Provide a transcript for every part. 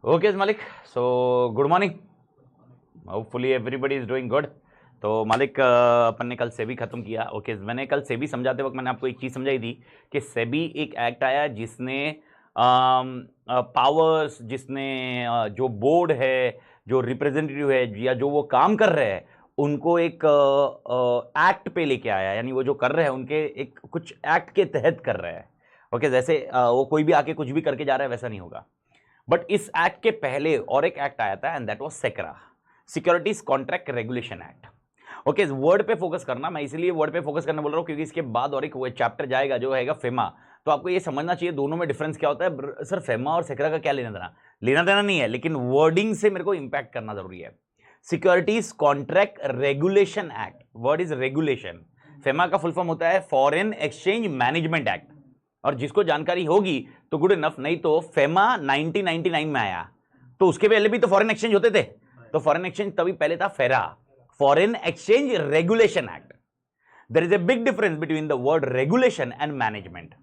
Okay मालिक, so good morning, hopefully everybody is doing good. तो मालिक अपन ने कल सेबी खत्म किया। ओके मैंने कल सेबी समझाते वक्त मैंने आपको एक चीज़ समझाई थी कि सेबी एक एक्ट आया जिसने पावर्स, जिसने जो बोर्ड है, जो रिप्रेजेंटेटिव है या जो वो काम कर रहे हैं उनको एक एक्ट पे लेके आया, यानी वो जो कर रहे हैं उनके एक कुछ एक्ट के तहत कर रहे हैं। ओके जैसे वो कोई भी आके कुछ भी करके जा रहा है वैसा नहीं होगा। बट इस एक्ट के पहले और एक एक्ट आया था and that was SCRA, securities contract regulation act. Okay word पे फोकस करना, मैं इसलिए वर्ड पे फोकस करना बोल रहा हूं क्योंकि इसके बाद और एक चैप्टर जाएगा जो है फेमा। तो आपको ये समझना चाहिए दोनों में डिफरेंस क्या होता है। सर फेमा और सेक्रा का क्या लेना देना नहीं है, लेकिन वर्डिंग से मेरे को इंपैक्ट करना जरूरी है। Securities contract regulation act, word is regulation. FEMA का फुल फॉर्म होता है फॉरेन एक्सचेंज मैनेजमेंट एक्ट, और जिसको जानकारी होगी तो गुड इनफ, नहीं तो फेमा 1999 में आया, तो उसके पहले भी तो फॉरेन एक्सचेंज होते थे। तो फॉरेन एक्सचेंज तभी पहले था FERA, foreign exchange regulation act. There is a big difference between the word regulation and management.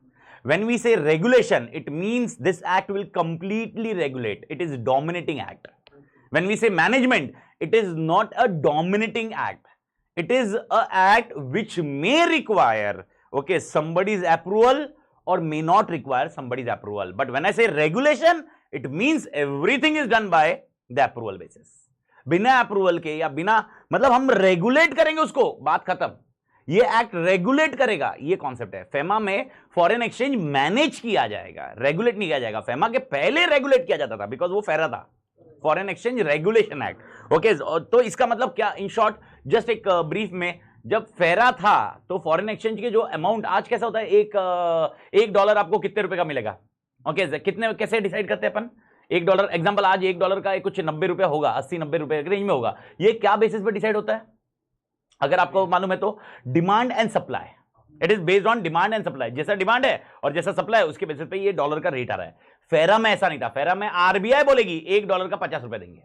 When we say regulation, it means this act will completely regulate. It is dominating act. When we say management, it is not a dominating act. It is a act which may require, okay, somebody's approval or may not require somebody's approval. But when I say regulation, it means everything is done by the approval basis. बिना approval के या बिना, मतलब हम regulate करेंगे उसको, बात खत्म। ये एक्ट रेगुलेट करेगा, ये कॉन्सेप्ट है। फेमा में फॉरेन एक्सचेंज मैनेज किया जाएगा, रेगुलेट नहीं किया जाएगा। फेमा के पहले रेगुलेट किया जाता था बिकॉज वो फेरा था, foreign exchange regulation act. Okay तो इसका मतलब क्या, इन शॉर्ट जस्ट एक ब्रीफ में, जब फेरा था तो फॉरेन एक्सचेंज के जो अमाउंट, आज कैसा होता है, एक डॉलर आपको कितने रुपए का मिलेगा। ओके कितने, कैसे डिसाइड करते हैं अपन, $1 एग्जांपल, आज $1 का कुछ 90 रुपए होगा, 80-90 रुपए रेंज में होगा। ये क्या बेसिस पे डिसाइड होता है, अगर आपको मालूम है तो, demand and supply. It is based on demand and supply, जैसा डिमांड है और जैसा सप्लाई है उसके बेसिस पे ये डॉलर का रेट आ रहा है। फेरा में ऐसा नहीं था, फेरा में आरबीआई बोलेगी $1 का 50 रुपए देंगे।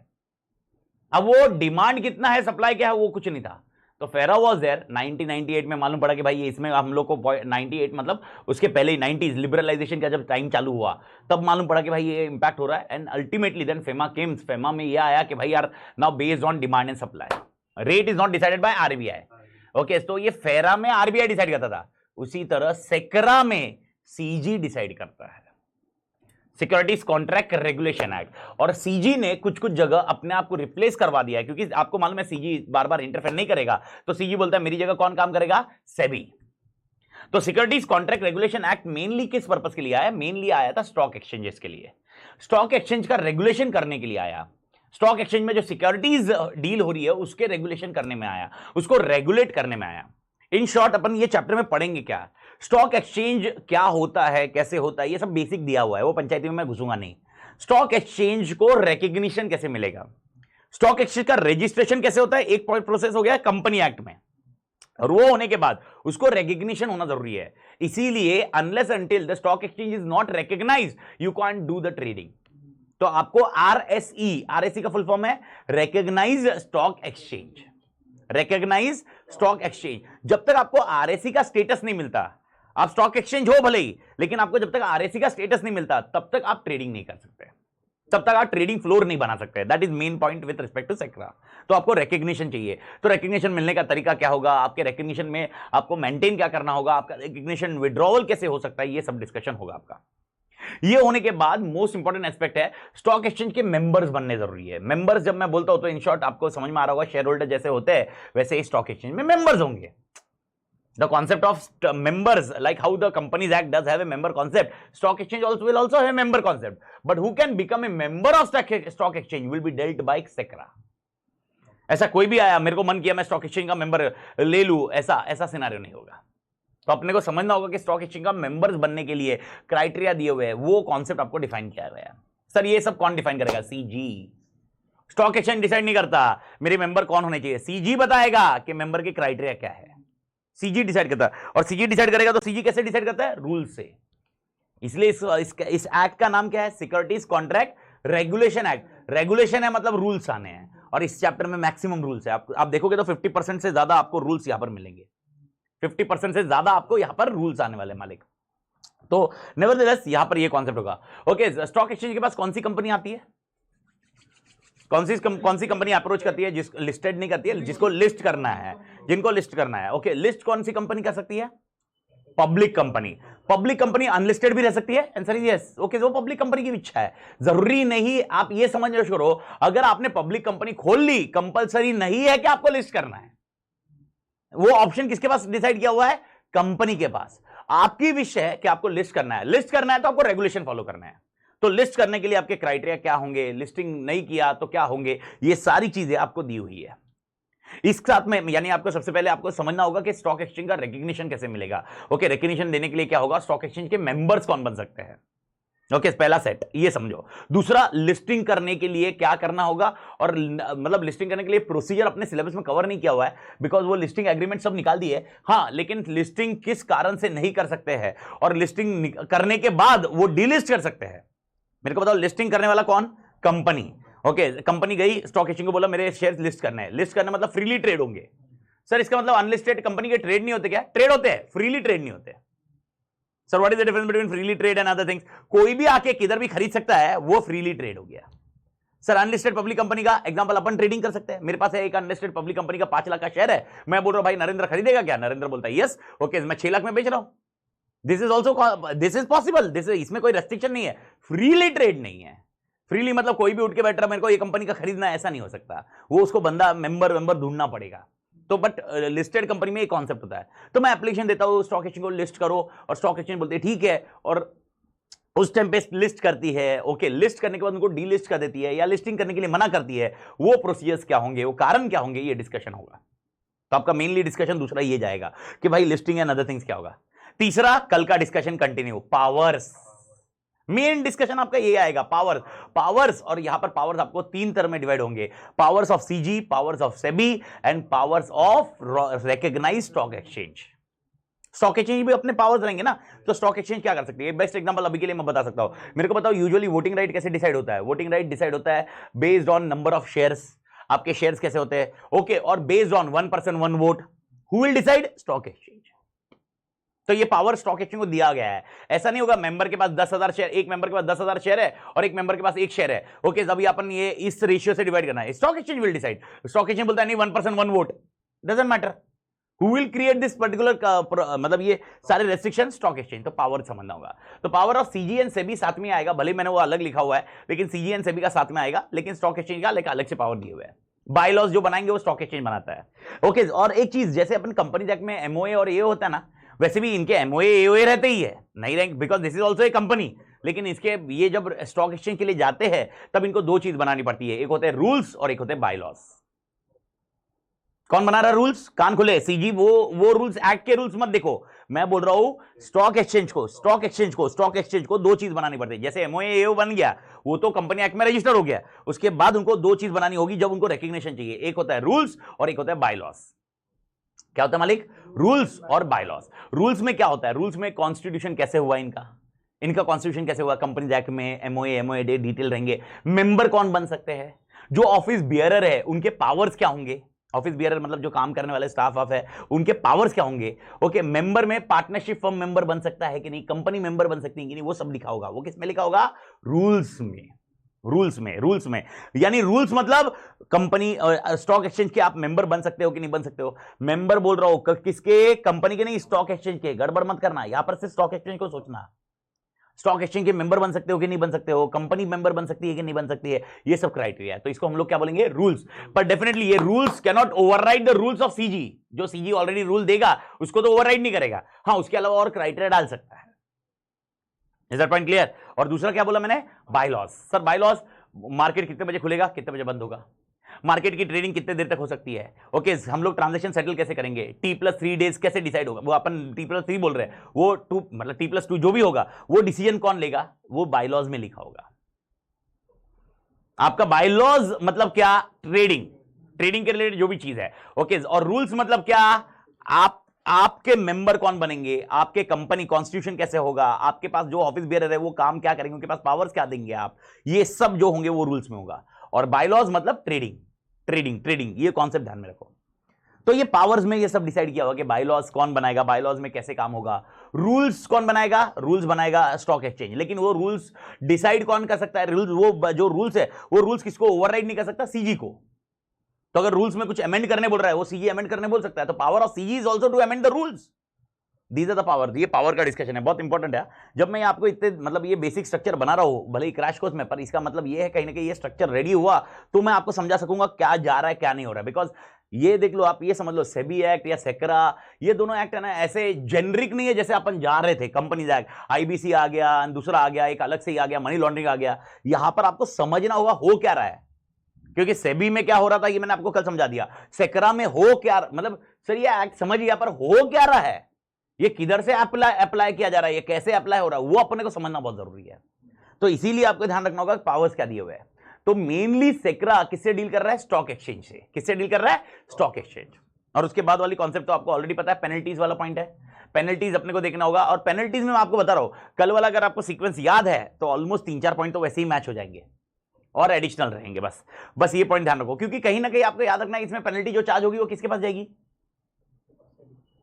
अब वो डिमांड कितना है, सप्लाई क्या है, वो कुछ नहीं था। तो फेरा वॉज देयर 1998 में, मालूम पड़ा कि भाई इसमें हम लोग को 98 मतलब उसके पहले ही 90s लिबरलाइजेशन का जब टाइम चालू हुआ तब मालूम पड़ा कि भाई ये इंपैक्ट हो रहा है। And ultimately then FEMA comes, FEMA में ये आया कि भाई यार now based on demand and supply, rate is not decided by RBI. Okay तो ये फेरा में आरबीआई डिसाइड करता था, उसी तरह सेक्रा में सीजी डिसाइड करता है, सिक्योरिटीज कॉन्ट्रैक्ट रेगुलेशन एक्ट। और सीजी ने कुछ कुछ जगह अपने आप को रिप्लेस करवा दिया है, क्योंकि आपको मालूम है सीजी बार बार इंटरफेयर नहीं करेगा, तो सीजी बोलता है मेरी जगह कौन काम करेगा, सेबी। तो securities contract regulation act mainly किस पर्पस के लिए आया, मेनली आया था स्टॉक एक्सचेंजेस के लिए, स्टॉक एक्सचेंज का रेगुलेशन करने के लिए आया। स्टॉक एक्सचेंज में जो सिक्योरिटीज डील हो रही है उसके रेगुलेशन करने में आया, उसको रेगुलेट करने में आया। इन शॉर्ट अपन ये चैप्टर में पढ़ेंगे क्या, स्टॉक एक्सचेंज क्या होता है, कैसे होता है, ये सब बेसिक दिया हुआ है, वो पंचायती में मैं घुसूंगा नहीं। स्टॉक एक्सचेंज को रिकॉग्निशन कैसे मिलेगा, स्टॉक एक्सचेंज का रजिस्ट्रेशन कैसे होता है, एक पॉइंट प्रोसेस हो गया कंपनी एक्ट में, और वो होने के बाद उसको रिकॉग्निशन होना जरूरी है। इसीलिए unless until the stock exchange is not recognized you can't do the trading. तो आपको आरएसई का फुल फॉर्म है recognised stock exchange, recognize stock exchange. जब तक आपको आरएसई का स्टेटस नहीं मिलता, आप स्टॉक एक्सचेंज हो भले ही, लेकिन आपको जब तक आरएसई का स्टेटस नहीं मिलता तब तक आप ट्रेडिंग नहीं कर सकते, तब तक आप ट्रेडिंग फ्लोर नहीं बना सकते। That is main point with respect to SCRA. तो आपको रिकॉग्निशन चाहिए, तो रिकॉग्निशन मिलने का तरीका क्या होगा, आपके रिकॉग्निशन में आपको मेंटेन क्या करना होगा, आपका रिकॉग्निशन विड्रॉवल कैसे हो सकता है, ये सब डिस्कशन होगा आपका। ये होने के बाद मोस्ट इंपॉर्टेंट एस्पेक्ट है, स्टॉक एक्सचेंज के मेंबर्स बनने जरूरी है। मेंबर्स जब मैं बोलता हूं तो इन शॉर्ट आपको समझ में आ रहा होगा, शेयर होल्डर जैसे होते हैं वैसे ही स्टॉक एक्सचेंज में मेंबर्स होंगे। The concept of members, like how the companies act does have a member concept, stock exchange also will also have a member concept, but who can become a member of stock exchange will be dealt by सेक्रा। ऐसा कोई भी आया मेरे को मन किया मैं stock exchange का मेंबर ले लूं, ऐसा सिनेरियो नहीं होगा। तो अपने को समझना होगा कि स्टॉक एक्सचेंज का मेंबर्स बनने के लिए क्राइटेरिया दिए हुए हैं, वो कॉन्सेप्ट आपको डिफाइन किया गया है। सर ये सब कौन डिफाइन करेगा, सीजी। स्टॉक एक्सचेंज डिसाइड नहीं करता मेरे मेंबर कौन होने चाहिए, सीजी बताएगा कि मेंबर के क्राइटेरिया क्या है, सीजी डिसाइड करता है। और सीजी डिसाइड करेगा तो सीजी कैसे डिसाइड करता है, रूल से। इसलिए इस एक्ट का नाम क्या है, securities contract regulation act. Regulation है मतलब रूल्स आने हैं, और इस चैप्टर में मैक्सिमम रूल्स है। आप देखोगे तो 50% से ज्यादा आपको रूल्स यहां पर मिलेंगे, 50% से ज्यादा आपको यहां पर रूल्स आने वाले मालिक। तो नेवरदलेस यहां पर ये कॉन्सेप्ट होगा। ओके स्टॉक एक्सचेंज के पास कौन सी कंपनी आती है, कौन सी कंपनी अप्रोच करती है? जिस लिस्टेड नहीं करती है, जिसको लिस्ट करना है, जिनको लिस्ट करना है। ओके, लिस्ट कौन सी कंपनी कर सकती है? Public company. Public company unlisted भी रह सकती है, आंसर इज यस। ओके, वो पब्लिक कंपनी की इच्छा है, जरूरी नहीं। आप ये समझना शुरू करो, अगर आपने पब्लिक कंपनी खोल ली, कंपलसरी नहीं है कि आपको लिस्ट करना है। वो ऑप्शन किसके पास डिसाइड किया हुआ है? कंपनी के पास। आपकी विश है कि आपको लिस्ट करना है। लिस्ट करना है तो आपको रेगुलेशन फॉलो करना है। तो लिस्ट करने के लिए आपके क्राइटेरिया क्या होंगे, लिस्टिंग नहीं किया तो क्या होंगे, ये सारी चीजें आपको दी हुई है। इस साथ में यानी आपको सबसे पहले आपको समझना होगा कि स्टॉक एक्सचेंज का रिकग्निशन कैसे मिलेगा। ओके, रिकग्निशन देने के लिए क्या होगा? स्टॉक एक्सचेंज के मेंबर्स कौन बन सकते हैं। ओके, पहला सेट ये समझो। दूसरा, लिस्टिंग करने के लिए क्या करना होगा, और मतलब लिस्टिंग करने के लिए प्रोसीजर अपने सिलेबस में कवर नहीं किया हुआ है, बिकॉज वो लिस्टिंग एग्रीमेंट सब निकाल दिए। हाँ, लेकिन लिस्टिंग किस कारण से नहीं कर सकते हैं, और लिस्टिंग करने के बाद वो डीलिस्ट कर सकते हैं। मेरे को बताओ, लिस्टिंग करने वाला कौन? कंपनी। ओके, कंपनी गई स्टॉक एक्सचेंज को, बोला मेरे शेयर्स लिस्ट करने हैं। लिस्ट करने मतलब फ्रीली ट्रेड होंगे। सर इसका मतलब अनलिस्टेड कंपनी के ट्रेड नहीं होते क्या? ट्रेड होते हैं, फ्रीली ट्रेड नहीं होते। Sir what is the difference between freely trade and other things? कोई भी आके किधर भी खरीद सकता है, वो फ्रीली ट्रेड हो गया। सर अनलिस्टेड पब्लिक कंपनी का एग्जांपल अपन ट्रेडिंग कर सकते हैं। मेरे पास है एक अनलिस्टेड पब्लिक कंपनी का 5 लाख का शेयर है, मैं बोल रहा हूं भाई नरेंद्र खरीदेगा क्या? नरेंद्र बोलता है यस। ओके, मैं 6 लाख में बेच रहा हूं। This is also, this is possible, इसमें कोई रेस्ट्रिक्शन नहीं है, फ्रीली ट्रेड नहीं है। फ्रीली मतलब कोई भी उठ के बैठ रहा मेरे को ये कंपनी का खरीदना है, ऐसा नहीं हो सकता। वो उसको बंदा मेंबर ढूंढना पड़ेगा। तो बट लिस्टेड कंपनी में एक कॉन्सेप्ट होता है। तो मैं एप्लीकेशन देता हूं स्टॉक एक्सचेंज को, लिस्ट करो, और स्टॉक एक्सचेंज बोलते हैं ठीक है, और उस टाइम पे लिस्ट करती है। ओके, लिस्ट करने के बाद उनको डीलिस्ट कर देती है या लिस्टिंग करने के लिए मना करती है। वो प्रोसीजर्स क्या होंगे, वो कारण क्या होंगे, ये डिस्कशन होगा। तो आपका मेनली डिस्कशन दूसरा ये जाएगा कि भाई लिस्टिंग एंड अदर थिंग्स क्या होगा। तीसरा, कल का discussion continue, powers. Main discussion आपका ये आएगा, पावर्स। और यहां पर पावर्स आपको 3 तरह में डिवाइड होंगे, powers of CG, powers of SEBI and powers of recognized stock exchange. Stock exchange भी अपने पावर्स रहेंगे ना, तो स्टॉक एक्सचेंज क्या कर सकती है? बेस्ट एग्जांपल अभी के लिए मैं बता सकता हूं। मेरे को बताओ यूजुअली वोटिंग राइट कैसे डिसाइड होता है? वोटिंग राइट डिसाइड होता है based on number of shares. आपके शेयर्स कैसे होते हैं? ओके, और based on 1 person 1 vote. Who will decide? Stock exchange. तो ये पावर स्टॉक एक्सचेंज को दिया गया है। ऐसा नहीं होगा मेंबर के पास 10,000 शेयर, एक मेंबर के पास 10,000 शेयर है और एक मेंबर के पास 1 शेयर है। ओके, अभी अपन ये इस रेशियो से डिवाइड करना है, stock exchange will decide. Stock exchange बोलता है नहीं 1 person 1 vote, doesn't matter who will create this particular, मतलब ये सारे रेस्ट्रिक्शन स्टॉक एक्सचेंज। तो पावर समझना होगा। तो power of CG and SEBI साथ में आएगा, भले मैंने वो अलग लिखा हुआ है, लेकिन सीजी एंड सेबी का साथ में आएगा, लेकिन स्टॉक एक्सचेंज का अलग से पावर दिए हुए है। बायलॉज जो बनाएंगे वो स्टॉक एक्सचेंज बनाता है। ओके, और एक चीज, जैसे अपन कंपनी एक्ट में एमओए और ए होता है ना, वैसे भी इनके एमओए एओए रहते ही है, नहीं rank, because this is also a company. लेकिन इसके ये जब स्टॉक एक्सचेंज के लिए जाते हैं तब इनको 2 चीज बनानी पड़ती है, एक होते हैं रूल्स और एक होते हैं बायलॉज। कौन बना रहा है रूल्स? कान खुले, सीजी वो रूल्स, एक्ट के रूल्स मत देखो। मैं बोल रहा हूं स्टॉक एक्सचेंज को 2 चीज बनानी पड़ती है। जैसे एमओए एओ बन गया, वो तो कंपनी एक्ट में रजिस्टर हो गया, उसके बाद उनको 2 चीज बनानी होगी जब उनको रिकग्निशन चाहिए, एक होता है रूल्स और एक होता है बायलॉज। क्या होता है मालिक? रूल्स और बायलॉज। रूल्स में क्या होता है? रूल्स में कॉन्स्टिट्यूशन कैसे हुआ इनका कॉन्स्टिट्यूशन कैसे हुआ, कंपनी एक्ट में एमओए डे डिटेल रहेंगे, मेंबर कौन बन सकते हैं, जो ऑफिस बियरर है उनके पावर्स क्या होंगे, ऑफिस बियरर मतलब जो काम करने वाले स्टाफ ऑफ है उनके पावर्स क्या होंगे। ओके, मेंबर में पार्टनरशिप फर्म मेंबर बन सकता है कि नहीं, कंपनी मेंबर बन सकती है कि नहीं, वो सब लिखा होगा। वो किस में लिखा होगा? रूल्स में। यानी रूल्स मतलब कंपनी स्टॉक एक्सचेंज के आप मेंबर बन सकते हो कि नहीं बन सकते हो। मेंबर बोल रहा हूं किसके? कंपनी के, नहीं स्टॉक एक्सचेंज के। गड़बड़ मत करना, यहां पर से स्टॉक एक्सचेंज को सोचना। स्टॉक एक्सचेंज के मेंबर बन सकते हो कि नहीं बन सकते हो, कंपनी मेंबर बन सकती है कि नहीं बन सकती है, ये सब क्राइटेरिया है। तो इसको हम लोग क्या बोलेंगे? रूल्स। पर डेफिनेटली ये rules can not override the rules of CG. जो सीजी ऑलरेडी रूल देगा उसको तो ओवरराइड नहीं करेगा, हाँ उसके अलावा और क्राइटेरिया डाल सकता है। Is that point clear? और दूसरा क्या बोला मैंने? बायलॉज। सर बायलॉज, मार्केट कितने बजे खुलेगा, कितने बजे बंद होगा, मार्केट की ट्रेडिंग कितने देर तक हो सकती है, ओके हम लोग ट्रांजैक्शन सेटल कैसे करेंगे, T+3 डेज कैसे डिसाइड होगा, वो अपन T+3 बोल रहे हैं, वो 2 मतलब T+2 जो भी होगा वो डिसीजन कौन लेगा, वो बायलॉज में लिखा होगा। आपका बायलॉज मतलब क्या? ट्रेडिंग के रिलेटेड जो भी चीज है, ओके। और रूल्स मतलब क्या? आपके मेंबर कौन बनेंगे, आपके कंपनी कॉन्स्टिट्यूशन कैसे होगा, आपके पास जो ऑफिस बेयर है वो काम क्या करेंगे, उनके पास पावर्स क्या देंगे आप, ये सब जो होंगे वो रूल्स में होगा। और बायलॉज मतलब ट्रेडिंग, ये कॉन्सेप्ट ध्यान में रखो। तो ये पावर्स में ये सब डिसाइड किया हुआ कि बायलॉज कौन बनाएगा, बायलॉज में कैसे काम होगा, रूल्स कौन बनाएगा, रूल्स बनाएगा स्टॉक एक्सचेंज। लेकिन वो रूल्स डिसाइड कौन कर सकता है, रूल्स, वो जो रूल्स है वो रूल्स किसको ओवरराइड नहीं कर सकता, सीजी को। तो अगर रूल्स में कुछ अमेंड करने बोल रहा है वो सीजी अमेंड करने बोल सकता है। तो power of CG is also to amend the rules. These are the power. ये पावर का डिस्कशन है, बहुत इंपॉर्टेंट है। जब मैं आपको इतने मतलब ये बेसिक स्ट्रक्चर बना रहा हूं भले ही क्रैश कोर्स में, पर इसका मतलब ये है कहीं ना कहीं ये स्ट्रक्चर रेडी हुआ तो मैं आपको समझा सकूंगा क्या जा रहा है क्या नहीं हो रहा है। बिकॉज ये देख लो, आप ये समझ लो, सेबी एक्ट या सेक्रा, ये दोनों एक्ट है ना ऐसे जेनरिक नहीं है जैसे अपन जा रहे थे। कंपनीज एक्ट, आईबीसी आ गया, दूसरा आ गया, एक अलग से ही आ गया, मनी लॉन्ड्रिंग आ गया। यहां पर आपको समझना होगा हो क्या रहा है, क्योंकि सेबी में क्या हो रहा था ये मैंने आपको कल समझा दिया। सेक्रा में हो क्या, मतलब सर ये एक्ट समझिए पर हो क्या रहा है, ये किधर से अप्लाई किया जा रहा है, ये कैसे अप्लाई हो रहा है, वो अपने को समझना बहुत जरूरी है। तो इसीलिए आपको ध्यान रखना होगा पावर्स क्या दिए हुए हैं। तो मेनली सेक्रा किससे डील कर रहा है, स्टॉक एक्सचेंज से। किससे डील कर रहा है, स्टॉक एक्सचेंज। और उसके बाद वाली कॉन्सेप्ट तो आपको ऑलरेडी पता है, पेनल्टीज वाला पॉइंट है। पेनल्टीज अपने को देखना होगा, और पेनल्टीज में मैं आपको बता रहा हूं कल वाला अगर आपको सीक्वेंस याद है तो ऑलमोस्ट 3-4 पॉइंट तो वैसे ही मैच हो जाएंगे और एडिशनल रहेंगे। बस ये पॉइंट ध्यान रखो, क्योंकि कहीं ना कहीं आपको याद रखना है इसमें पेनल्टी जो चार्ज होगी वो किसके पास जाएगी,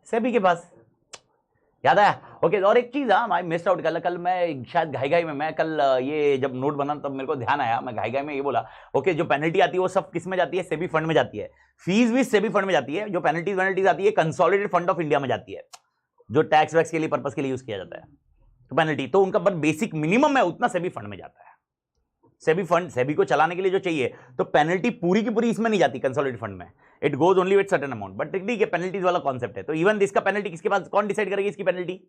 सेबी के पास। याद आया? ओके। और एक चीज, हाँ, मैं मिस्ड आउट कल मैं शायद घाई में, मैं कल ये जब नोट बना तब मेरे को ध्यान आया, मैं घाई में ये बोला ओके जो पेनल्टी आती है वो सब किस में जाती है, सेबी फंड में जाती है। फीस भी सेबी फंड में जाती है। जो पेनल्टीज आती है कंसोलिडेटेड फंड ऑफ इंडिया में जाती है, जो टैक्स वैक्स के लिए पर्पस के लिए यूज किया जाता है। तो पेनल्टी तो उनका बस बेसिक मिनिमम है उतना सेबी फंड में जाता है। सेबी को चलाने के लिए जो चाहिए, तो पेनल्टी पूरी की पूरी इसमें नहीं जाती कंसोलिडेटेड फंड में, it goes only with certain amount. But ठीक है, पेनल्टीज वाला कॉन्सेप्ट है। तो इवन इसका पेनल्टी किसके पास, कौन डिसाइड करेगी इसकी पेनल्टी,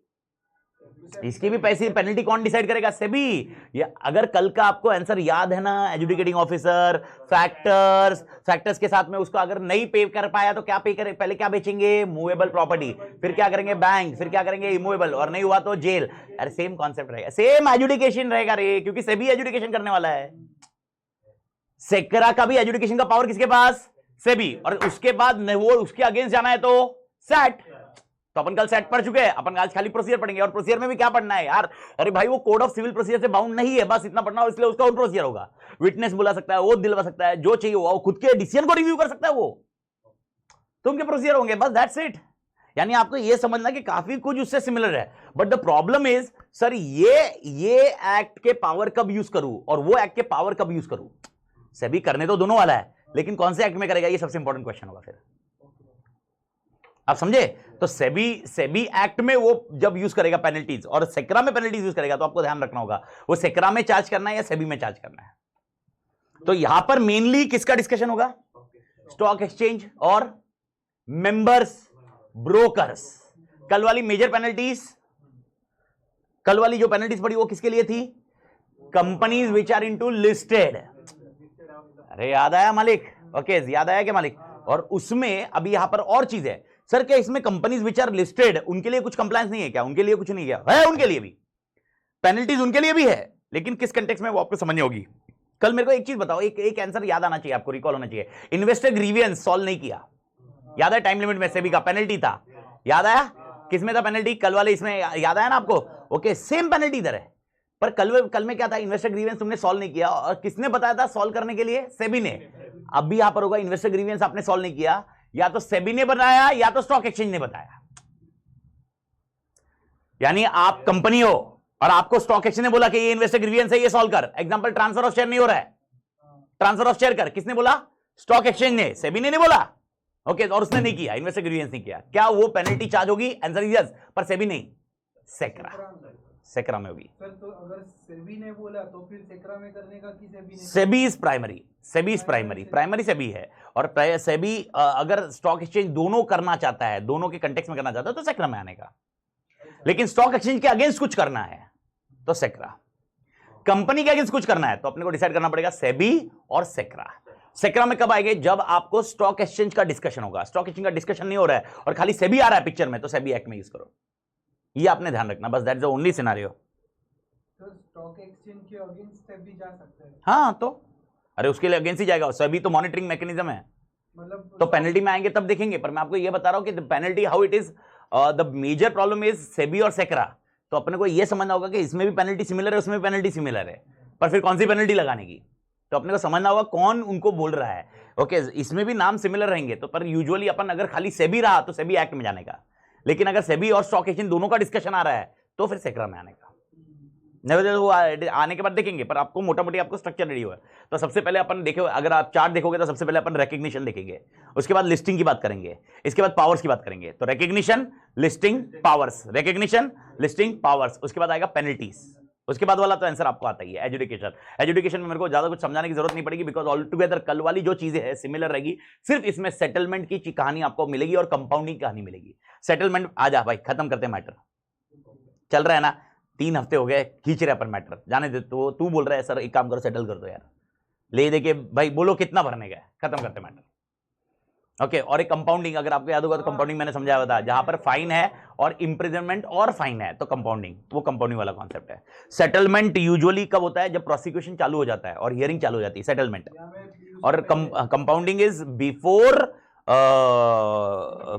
इसकी भी पैसे पेनल्टी कौन डिसाइड करेगा, सेबी। या अगर कल का आपको आंसर याद है ना, एजुकेटिंग ऑफिसर, फैक्टर्स के साथ में उसको अगर नहीं पे कर पाया तो क्या पे करे, पहले क्या बेचेंगे, मूवेबल प्रॉपर्टी, फिर क्या करेंगे बैंक, फिर क्या करेंगे इमूवेबल, और नहीं हुआ तो जेल। अरे सेम कॉन्सेप्ट रहेगा, सेम एजुकेशन रहेगा रे, क्योंकि सेबी एजुकेशन करने वाला है। सेक्रा का भी एजुकेशन का पावर किसके पास, सेबी। और उसके बाद वो उसके अगेंस्ट जाना है तो सेट। तो अपन कल सेट पढ़ चुके हैं, अपन आज खाली प्रोसीजर पढ़ेंगे। और प्रोसीजर में भी क्या पढ़ना है यार, अरे भाई वो कोड ऑफ सिविल प्रोसीजर से बाउंड नहीं है, बस इतना पढ़ना, और इसलिए उसका ओन प्रोसीजर होगा। विटनेस बुला सकता है, वो दिलवा सकता है, जो चाहिए वो खुद के डिसीजन को रिव्यू कर सकता है वो, तो उनके प्रोसीजर होंगे, बस दैट्स इट। यानी आपको ये समझना कि काफी कुछ उससे सिमिलर है। But the problem is sir ये एक्ट के पावर कब यूज करूं और वो एक्ट के पावर कब यूज करूं। सेबी करने तो दोनों वाला है, लेकिन कौन से एक्ट में करेगा ये सबसे इंपॉर्टेंट क्वेश्चन होगा। फिर आप समझे, तो सेबी एक्ट में वो जब यूज करेगा पेनल्टीज, और सेक्रा में पेनल्टीज यूज करेगा, तो आपको ध्यान रखना होगा वो सेक्रा में चार्ज करना है या सेबी में चार्ज करना है। तो यहां पर मेनली किसका डिस्कशन होगा, स्टॉक एक्सचेंज और मेंबर्स, ब्रोकर्स। कल वाली मेजर पेनल्टीज, कल वाली जो पेनल्टीज पड़ी वो किसके लिए थी, companies which are into listed. अरे याद आया मालिक, ओके याद आया क्या मालिक। और उसमें अभी यहां पर और चीज है, सर क्या इसमें कंपनीज विच आर लिस्टेड उनके लिए कुछ कंप्लायंस नहीं है क्या, उनके लिए कुछ नहीं किया है, उनके लिए भी पेनल्टीज उनके लिए भी है, लेकिन किस कंटेक्स्ट में वो आपको समझनी होगी। कल मेरे को एक चीज बताओ, एक आंसर याद आना चाहिए आपको, रिकॉल होना चाहिए। इन्वेस्टर ग्रीवियंस सॉल्व नहीं किया, याद है, टाइम लिमिट में सेबी का पेनल्टी था, याद आया, किसमें था पेनल्टी, कल वाले इसमें, याद आया ना आपको। ओके सेम पेनल्टी इधर है, पर कल में क्या था, इन्वेस्टर ग्रीवियंस तुमने सॉल्व नहीं किया, और किसने बताया था सॉल्व करने के लिए, सेबी ने। अब भी यहां पर होगा इन्वेस्टर ग्रीवियंस आपने सॉल्व नहीं किया, या तो सेबी ने बताया या तो स्टॉक एक्सचेंज ने बताया। यानी आप कंपनी हो और आपको स्टॉक एक्सचेंज ने बोला कि ये इन्वेस्टर ग्रीवियंस है, ये सॉल्व कर। एग्जांपल ट्रांसफर ऑफ शेयर नहीं हो रहा है, ट्रांसफर ऑफ शेयर कर, किसने बोला, स्टॉक एक्सचेंज ने, सेबी ने नहीं बोला। ओके और उसने नहीं किया, इन्वेस्टर ग्रीवियंस नहीं किया, क्या वो पेनल्टी चार्ज होगी, आंसर इज यस, पर सेबी नहीं, सेक्रा में होगी। सर तो अगर सेबी ने बोला तो फिर सेक्रा में करने का कि सेबी ने, SEBI is primary, primary SEBI है। और सेबी अगर स्टॉक एक्सचेंज दोनों करना चाहता है, दोनों के कंटेक्स्ट में करना चाहता है तो सेक्रा में आने का, लेकिन स्टॉक एक्सचेंज के अगेंस्ट कुछ करना है तो सेक्रा, कंपनी के अगेंस्ट कुछ करना है तो अपने को डिसाइड करना पड़ेगा सेबी और सेक्रा। सेक्रा में कब आएंगे, जब आपको स्टॉक एक्सचेंज का डिस्कशन होगा। स्टॉक एक्सचेंज का डिस्कशन नहीं हो रहा है और खाली सेबी आ रहा है पिक्चर में, तो सेबी एक्ट में यूज करो, ये आपने ध्यान रखना, बस दैट्स द ओनली सिनेरियो। तो स्टॉक एक्सचेंज के अगेंस्ट सेबी जा सकता है, हाँ तो अरे उसके लिए अगेंस्ट ही जाएगा, सेबी तो मॉनिटरिंग मैकेनिज्म है, मतलब तो पेनल्टी में आएंगे तब देखेंगे। पर मैं आपको ये बता रहा हूं कि penalty how it is, the major problem is SEBI और सेक्रा। तो अपने को ये समझना होगा कि इसमें भी पेनल्टी सिमिलर है, उसमें भी पेनल्टी सिमिलर है, पर फिर कौन सी पेनल्टी लगाने की, तो अपने को समझना होगा कौन उनको बोल रहा है। ओके, इसमें भी नाम सिमिलर रहेंगे तो, पर यूजुअली अपन अगर खाली सेबी रहा तो सेबी एक्ट में जाने का, लेकिन अगर सेबी और स्टॉक एक्सचेंज दोनों का डिस्कशन आ रहा है तो फिर सेक्रा में आने का। वो आने के बाद देखेंगे, पर आपको मोटा मोटी आपको स्ट्रक्चर रेडी हुआ। तो सबसे पहले अपन देखो, अगर आप चार्ट देखोगे तो सबसे पहले अपन रिकग्निशन देखेंगे, उसके बाद लिस्टिंग की बात करेंगे, इसके बाद पावर्स की बात करेंगे। तो recognition, listing, powers, recognition, listing, powers, उसके बाद आएगा पेनल्टीज, उसके बाद वाला तो आंसर आपको आता ही है एजुकेशन। एजुकेशन में मेरे को ज्यादा कुछ समझाने की जरूरत नहीं पड़ेगी, बिकॉज ऑल टुगेदर कल वाली जो चीजें हैं सिमिलर रहेगी, सिर्फ इसमें सेटलमेंट की कहानी आपको मिलेगी और कंपाउंडिंग कहानी मिलेगी। सेटलमेंट आ जा भाई, खत्म करते मैटर, चल रहा है ना, 3 हफ्ते हो गए खींच रहे अपन मैटर, जाने दे। तो तू बोल रहा है सर एक काम करो सेटल कर दो यार, ले दे के भाई बोलो कितना भरने का है, खत्म करते मैटर। ओके, और एक कंपाउंडिंग, अगर आपको याद होगा तो कंपाउंडिंग मैंने समझाया था, जहां पर फाइन है और इंप्रिजनमेंट और फाइन है तो कंपाउंडिंग, वो कंपाउंडिंग वाला कॉन्सेप्ट है। सेटलमेंट यूजुअली कब होता है, जब प्रोसिक्यूशन चालू हो जाता है और हियरिंग चालू हो जाती है, सेटलमेंट। और compounding is before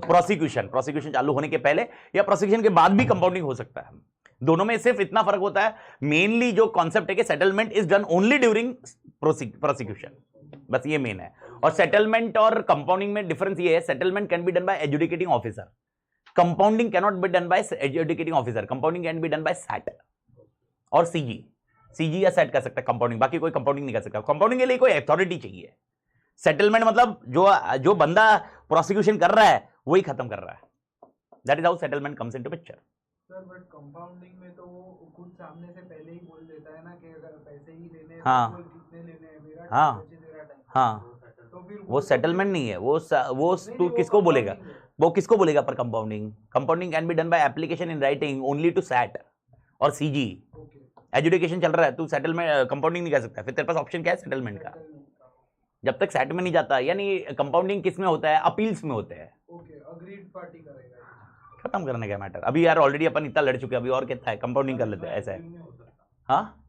prosecution, prosecution चालू होने के पहले या प्रोसिक्यूशन के बाद भी कंपाउंडिंग हो सकता है। दोनों में सिर्फ इतना फर्क होता है, मेनली जो कॉन्सेप्ट है कि settlement is done only during prosecution, बस ये मेन है। और सेटलमेंट और कंपाउंडिंग में डिफरेंस ये है, settlement can be done by adjudicating officer, compounding can not be done by adjudicating officer, compounding can be done by SAT और CG, CG या सैट कर सकता है कंपाउंडिंग, बाकी कोई कंपाउंडिंग नहीं कर सकता। कंपाउंडिंग के लिए कोई अथॉरिटी चाहिए। सेटलमेंट मतलब जो बंदा प्रोसिक्यूशन कर रहा है वही खत्म कर रहा है, that is how settlement comes into picture. Sir but compounding में तो वो खुद सामने से पहले ही बोल देता है ना कि अगर पैसे ही लेने हैं हाँ, तो कितने लेने हैं, मेरा हाँ, तेरा टाइम, हाँ, तो फिर वो सेटलमेंट नहीं है, वो नहीं, तू वो किसको बोलेगा, compounding है। वो किसको बोलेगा पर compounding. Compounding can be done by application in writing only to SAT और सीजी। ओके, एजुकेशन चल रहा है, तू सेटलमेंट कंपाउंडिंग नहीं कर सकता, फिर तेरे पास ऑप्शन क्या है सेटलमेंट का। जब तक सेट में नहीं जाता, यानी कंपाउंडिंग किस में होता है, अपील्स में होता है, ओके, अग्रीड पार्टी करेगा। खत्म करने का मैटर। अभी यार ऑलरेडी अपन इतना लड़ चुके हैं, अभी और कितना है, कंपाउंडिंग कर लेते हैं, ऐसा है। हाँ,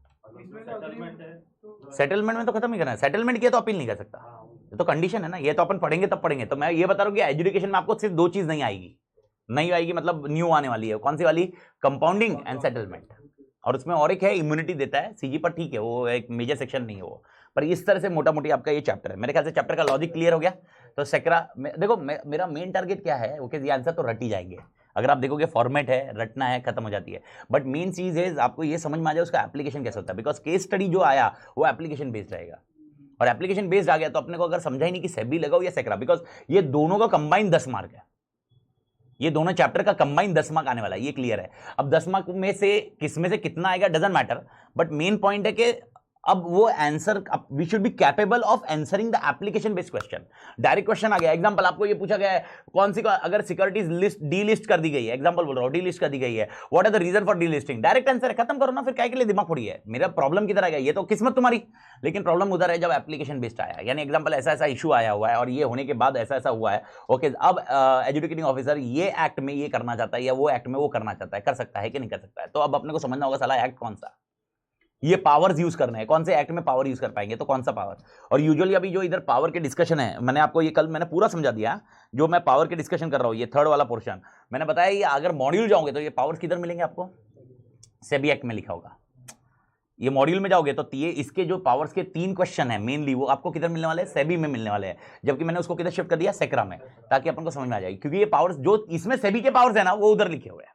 सेटलमेंट में तो खत्म ही करना है, सेटलमेंट किया तो अपील नहीं कर सकता, ये तो कंडीशन है ना, ये तो अपन पढ़ेंगे तब पढ़ेंगे। तो मैं ये बता रहा हूँ कि एजुकेशन में आपको सिर्फ 2 चीज नहीं आएगी, नहीं आएगी मतलब न्यू आने वाली है। कौन सी वाली, कंपाउंडिंग एंड सेटलमेंट। और उसमें और एक है इम्यूनिटी देता है सीजी पर, ठीक है वो एक मेजर सेक्शन नहीं है वो, पर इस तरह से मोटा मोटी आपका ये चैप्टर है। मेरे ख्याल से चैप्टर का लॉजिक क्लियर हो गया। तो सेक्रा देखो मेरा मेन टारगेट क्या है, ओके ये आंसर तो रट ही जाएंगे, अगर आप देखोगे फॉर्मेट है, रटना है, खत्म हो जाती है। बट मेन चीज है आपको ये समझ में आ जाए उसका एप्लीकेशन कैसे होता है, बिकॉज केस स्टडी जो आया वो एप्लीकेशन बेस्ड रहेगा, और एप्लीकेशन बेस्ड आ गया तो अपने को अगर समझा ही नहीं कि सेबी लगाओ या सेक्रा, बिकॉज ये दोनों का कंबाइन 10 मार्क है, ये दोनों चैप्टर का कंबाइन 10 मार्क आने वाला है, ये क्लियर है। अब 10 मार्क में से किस में से कितना आएगा doesn't matter, but main point है कि अब वो answer, we should be capable of answering the application based question. Direct question आ गया, एग्जांपल आपको ये पूछा गया है कौन सी, अगर सिक्योरिटीज लिस्ट डी लिस्ट कर दी गई है, एग्जांपल बोल रहा हूं डी लिस्ट कर दी गई है, what are the reason for delisting, direct answer है, खत्म करो ना, फिर काय के लिए दिमाग फोड़ी है। मेरा प्रॉब्लम किधर आ गया, ये तो किस्मत तुम्हारी, लेकिन प्रॉब्लम उधर है जब एप्लीकेशन बेस्ड आया, यानी एग्जांपल ऐसा ऐसा इशू आया हुआ है और ये होने के बाद ऐसा ऐसा हुआ है, ओके अब एजुकेटिंग ऑफिसर ये एक्ट में ये करना चाहता है या वो एक्ट में वो करना चाहता है, कर सकता है कि नहीं कर सकता है। तो अब अपने को समझना होगा साला एक्ट कौन सा, ये पावर्स यूज करने हैं, कौन से एक्ट में पावर यूज कर पाएंगे, तो कौन सा पावर। और यूजुअली अभी जो इधर पावर के डिस्कशन है, मैंने आपको ये कल मैंने पूरा समझा दिया, जो मैं पावर के डिस्कशन कर रहा हूं, ये थर्ड वाला पोर्शन मैंने बताया, ये अगर मॉड्यूल जाओगे तो ये पावर्स किधर मिलेंगे आपको, सेबी एक्ट में लिखा होगा। ये मॉड्यूल में जाओगे तो ये इसके जो पावर्स के 3 क्वेश्चन है मेनली, वो आपको किधर मिलने वाले हैं, सेबी में मिलने वाले हैं, जबकि मैंने उसको किधर शिफ्ट कर दिया, सेक्रा में, ताकि अपन को समझ में आ जाए, क्योंकि ये पावर्स जो इसमें सेबी के पावर्स है ना वो उधर लिखे हुए हैं।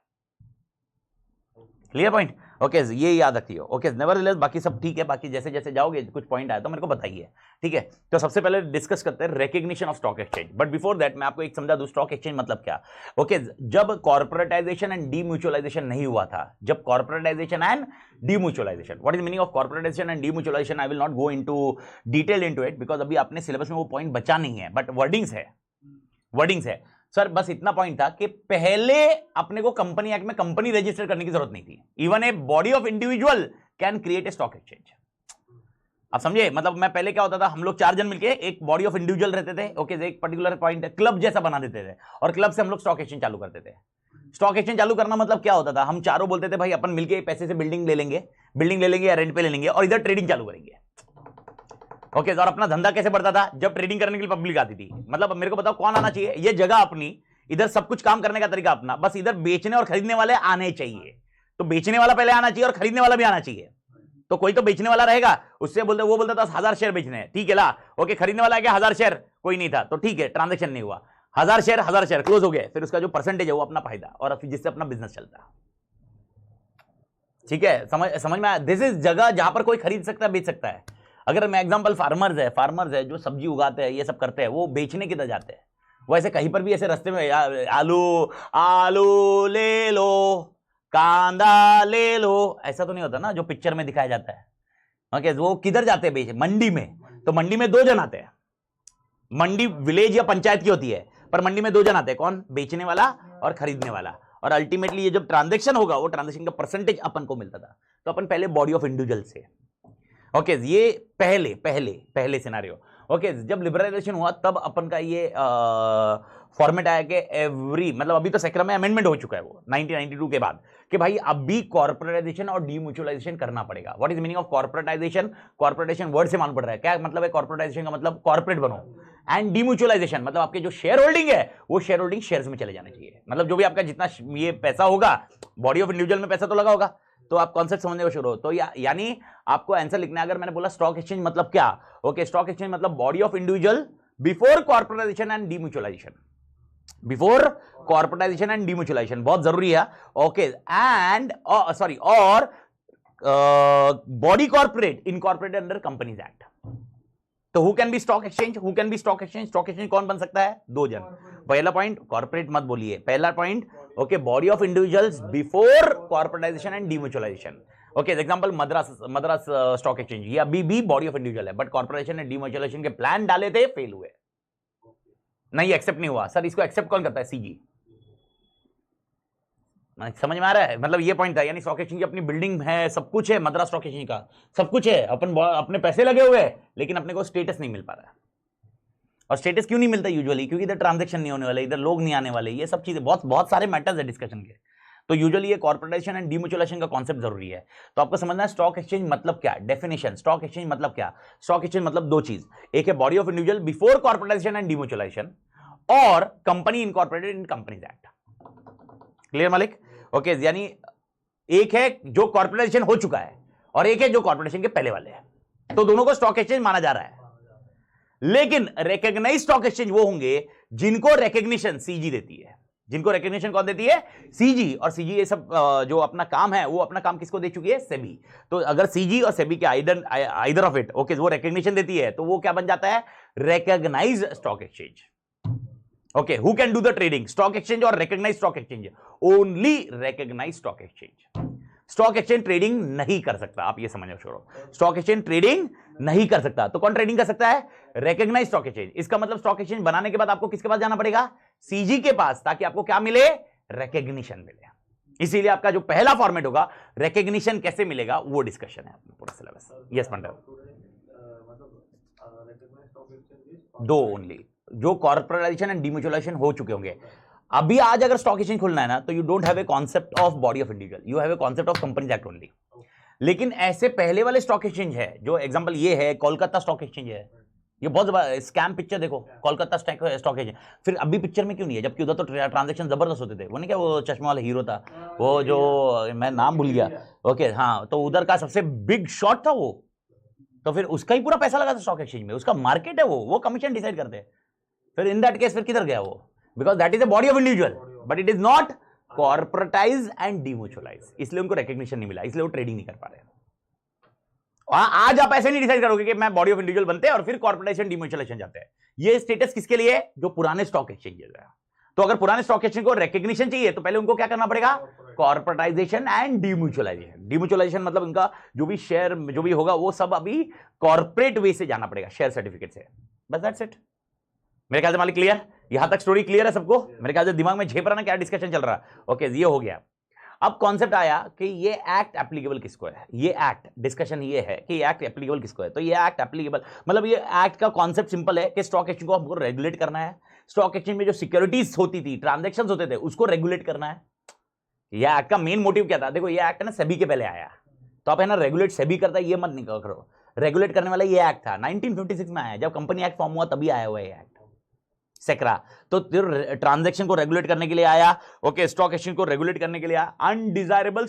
क्लियर पॉइंट, ओके ये याद रखियो। ओके नेवरदलेस बाकी सब ठीक है, बाकी जैसे जैसे जाओगे कुछ पॉइंट आया तो मेरे को बताइए, ठीक है। तो सबसे पहले डिस्कस करते हैं recognition of stock exchange, but before that मैं आपको एक समझा दूं स्टॉक एक्सचेंज मतलब क्या। ओके जब कॉर्पोरेटाइजेशन एंड डीम्यूचुअलाइजेशन नहीं हुआ था, जब corporatisation and demutualisation, what is meaning of corporatisation and demutualisation, I will not go into detail into it, because अभी अपने सिलेबस में वो पॉइंट बचा नहीं है, बट वर्डिंग्स है सर। बस इतना पॉइंट था कि पहले अपने को कंपनी एक्ट में कंपनी रजिस्टर करने की जरूरत नहीं थी, even a body of individual can create a stock exchange. आप समझे, मतलब मैं पहले क्या होता था, हम लोग 4 जन मिलके एक बॉडी ऑफ इंडिविजुअल रहते थे, ओके एक पर्टिकुलर पॉइंट क्लब जैसा बना देते थे, और क्लब से हम लोग स्टॉक एक्सचेंज चालू करते थे। स्टॉक एक्सचेंज चालू करना मतलब क्या होता था, हम चारों बोलते थे भाई अपन मिलके पैसे से बिल्डिंग ले लेंगे या रेंट पे ले लेंगे और इधर ट्रेडिंग चालू करेंगे। ओके और अपना धंधा कैसे बढ़ता था, जब ट्रेडिंग करने के लिए पब्लिक आती थी। मतलब मेरे को बताओ कौन आना चाहिए, ये जगह अपनी, इधर सब कुछ काम करने का तरीका अपना, बस इधर बेचने और खरीदने वाले आने चाहिए। तो बेचने वाला पहले आना चाहिए और खरीदने वाला भी आना चाहिए। तो कोई तो बेचने वाला रहेगा, उससे बोलते, वो बोलता था 1000 शेयर बेचने हैं, ठीक है ला, ओके, खरीदने वाला है क्या 1000 शेयर, कोई नहीं था, तो ठीक है, ट्रांजेक्शन नहीं हुआ, 1000 शेयर क्लोज हो गए, फिर उसका जो परसेंटेज है वो अपना फायदा, और जिससे अपना बिजनेस चलता है। ठीक है, समझ में, दिस इज जगह जहां पर कोई खरीद सकता है, बेच सकता है। अगर मैं एग्जांपल फार्मर्स है जो सब्जी उगाते हैं, ये सब करते हैं, वो बेचने किधर जाते हैं, वो ऐसे कहीं पर भी ऐसे रास्ते में आलू आलू ले लो, कांदा ले लो, ऐसा तो नहीं होता ना जो पिक्चर में दिखाया जाता है। ओके, वो किधर जाते हैं बेच, मंडी में, तो मंडी में 2 जन आते हैं, मंडी विलेज या पंचायत की होती है, पर मंडी में 2 जन आते हैं, कौन, बेचने वाला और खरीदने वाला, और अल्टीमेटली ये जब ट्रांजैक्शन होगा, वो ट्रांजैक्शन का परसेंटेज अपन को मिलता था। तो अपन पहले बॉडी ऑफ इंडिविजुअल से, ओके, ये पहले सिनारियो। ओके, जब लिबरलाइजेशन हुआ तब अपन का ये फॉर्मेट आया कि एवरी, मतलब अभी तो सेक्रा में अमेंडमेंट हो चुका है वो 1992 के बाद, कि भाई अभी कॉर्पोरेटाइजेशन और डीम्यूचुअलाइजेशन करना पड़ेगा। What is meaning of corporatisation? Corporatisation word से मालूम पड़ रहा है क्या मतलब है कॉर्पोरेटाइजेशन का, मतलब कॉर्पोरेट बनो, एंड डीम्यूचुअलाइजेशन मतलब आपके जो शेयर होल्डिंग है वो शेयर होल्डिंग शेयर्स में चले जाने चाहिए। मतलब जो भी आपका जितना ये पैसा होगा, बॉडी ऑफ इंडिविजुअल में पैसा तो लगा होगा, तो आप कॉन्सेप्ट समझने को शुरू हो। तो यानी आपको आंसर लिखना है। अगर मैंने बोला स्टॉक एक्सचेंज मतलब क्या, ओके, स्टॉक एक्सचेंज मतलब body of individual before corporatisation and demutualisation, before corporatisation and demutualisation बहुत जरूरी है। ओके, एंड सॉरी, और body corporate incorporated under companies act. तो who can be stock exchange, who can be stock exchange? Stock exchange कौन बन सकता है? 2 जन। पहला पॉइंट, कॉर्पोरेट मत बोलिए, पहला point, okay, body of individuals before corporatisation and demutualisation. Okay, example Madras stock exchange, ये अभी भी बॉडी ऑफ इंडिविजुअल है, बट कॉर्पोरेशन एंड डीम्यूचुअलाइजेशन के प्लान डाले थे, फेल हुए, नहीं एक्सेप्ट नहीं हुआ। सर इसको एक्सेप्ट कौन करता है? सीजी। समझ में आ रहा है? मतलब ये पॉइंट था, यानी स्टॉक एक्सचेंज की अपनी बिल्डिंग है, सब कुछ है, मद्रास स्टॉक एक्सचेंज का सब कुछ है, अपन अपने पैसे लगे हुए हैं, लेकिन अपने को स्टेटस नहीं मिल पा रहा है। और स्टेटस क्यों नहीं मिलता यूजुअली? क्योंकि इधर ट्रांजैक्शन नहीं होने वाले, इधर लोग नहीं आने वाले, ये सब चीजें बहुत सारे मैटर्स है डिस्कशन के। तो यूजुअली ये कॉर्पोरेटाइजेशन एंड डीम्यूचुअलाइजेशन का कॉन्सेप्ट जरूरी है। तो आपको समझना है स्टॉक एक्सचेंज मतलब क्या, डेफिनेशन। स्टॉक एक्सचेंज मतलब क्या? स्टॉक एक्सचेंज मतलब 2 चीज, एक है body of individual before corporatisation and demutualisation, और company incorporated in companies act. Clear मालिक? ओके, यानी एक है जो कॉर्पोरेटाइजेशन हो चुका है और एक है जो कॉर्पोरेटेशन के पहले वाले हैं, तो दोनों को स्टॉक एक्सचेंज माना जा रहा है। लेकिन रिकॉग्नाइज्ड स्टॉक एक्सचेंज वो होंगे जिनको रिकॉग्निशन सीजी देती है। जिनको रिकॉग्निशन कौन देती है? सीजी। और सीजी ये सब जो अपना काम है, वो अपना काम किसको दे चुकी है? सेबी। तो अगर सीजी और सेबी के आइदर ऑफ इट, ओके, वो रिकॉग्निशन देती है, तो वो क्या बन जाता है? Recognised stock exchange. Okay, who can do the trading? Stock exchange और recognised stock exchange? Only recognised stock exchange. Stock exchange trading नहीं कर सकता, आप ये समझना छोड़ो, स्टॉक एक्सचेंज ट्रेडिंग नहीं कर सकता। तो कौन ट्रेडिंग कर सकता है? Recognised stock exchange. इसका मतलब स्टॉक एक्सचेंज बनाने के बाद आपको किसके पास जाना पड़ेगा? सीजी के पास, ताकि आपको क्या मिले? रिकॉग्निशन मिले। इसीलिए आपका जो पहला फॉर्मेट होगा, रिकॉग्निशन कैसे मिलेगा, वो डिस्कशन है पूरा सिलेबस। यस पंडित, 2 ओनली, जो कॉर्पोरेटाइजेशन एंड डीम्यूचुअलाइजेशन हो चुके होंगे। अभी आज अगर स्टॉक एक्सचेंज खुलना है ना, तो you don't have a concept of body of individual, you have a concept of companies act only. लेकिन ऐसे पहले वाले स्टॉक एक्सचेंज है, जो एग्जांपल ये है कोलकाता स्टॉक एक्सचेंज है, ये बहुत स्कैम पिक्चर देखो, कोलकाता स्टॉक एक्सचेंज। फिर अभी पिक्चर में क्यों नहीं है, जबकि उधर तो ट्रांजैक्शन जबरदस्त होते थे। वो नहीं क्या, वो चश्मा वाला हीरो था, वो जो मैं नाम भूल गया, ओके, हाँ, तो उधर का सबसे बिग शॉट था वो, तो फिर उसका ही पूरा पैसा लगा था स्टॉक एक्सचेंज में, उसका मार्केट है वो कमीशन डिसाइड करते हैं। फिर इन दैट केस फिर किधर गया वो? Because that is a body of individual, but it is not corporatise and demutualise, इसलिए उनको रिकॉग्निशन नहीं मिला, इसलिए वो ट्रेडिंग नहीं कर पा रहे। आज आप ऐसे नहीं डिसाइड करोगे कि मैं बॉडी ऑफ इंडिविजुअल बनते हैं और फिर कॉर्पोरेटाइजेशन डीम्यूचुअलाइजेशन जाते हैं। ये स्टेटस किसके लिए? जो पुराने स्टॉक एक्सचेंजेस है। तो अगर पुराने स्टॉक एक्सचेंज को रिकॉग्निशन चाहिए, तो पहले उनको क्या करना पड़ेगा? Corporatisation and डीम्यूचुअलाइजेशन। डीम्यूचुअलाइजेशन मतलब उनका जो भी शेयर जो भी होगा, वो सब अभी कॉर्पोरेट वे से जाना पड़ेगा, शेयर सर्टिफिकेट से। बस दैट्स इट। मेरे ख्याल से मालिक क्लियर? यहां तक स्टोरी क्लियर है सबको? मेरे ख्याल से दिमाग में झेप रहा ना क्या डिस्कशन चल रहा है। ओके, ये हो गया। अब कॉन्सेप्ट आया कि ये एक्ट एप्लीकेबल किसको है। ये एक्ट डिस्कशन ये है कि ये एक्ट एप्लीकेबल किसको है। तो ये एक्ट एप्लीकेबल मतलब ये एक्ट का कॉन्सेप्ट सिंपल है कि स्टॉक एक्सचेंज को हमको रेगुलेट करना है। स्टॉक एक्सचेंज में जो सिक्योरिटीज होती थी, ट्रांजैक्शंस होते थे, उसको रेगुलेट करना है। ये एक्ट का मेन मोटिव क्या था? देखो, ये एक्ट है ना सेबी के पहले आया, तो आप है ना रेगुलेट सेबी करता है, ये मत निकल करो। रेगुलेट करने वाला ये एक्ट था 1956 में आया, जब कंपनी एक्ट फॉर्म हुआ तभी आया हुआ ये एक्ट। सेक्रा। तो ट्रांजैक्शन को रेगुलेट करने के लिए आया, ओके, स्टॉक एक्सचेंज को रेगुलेट करने के लिए आया, अनडिजायरेबल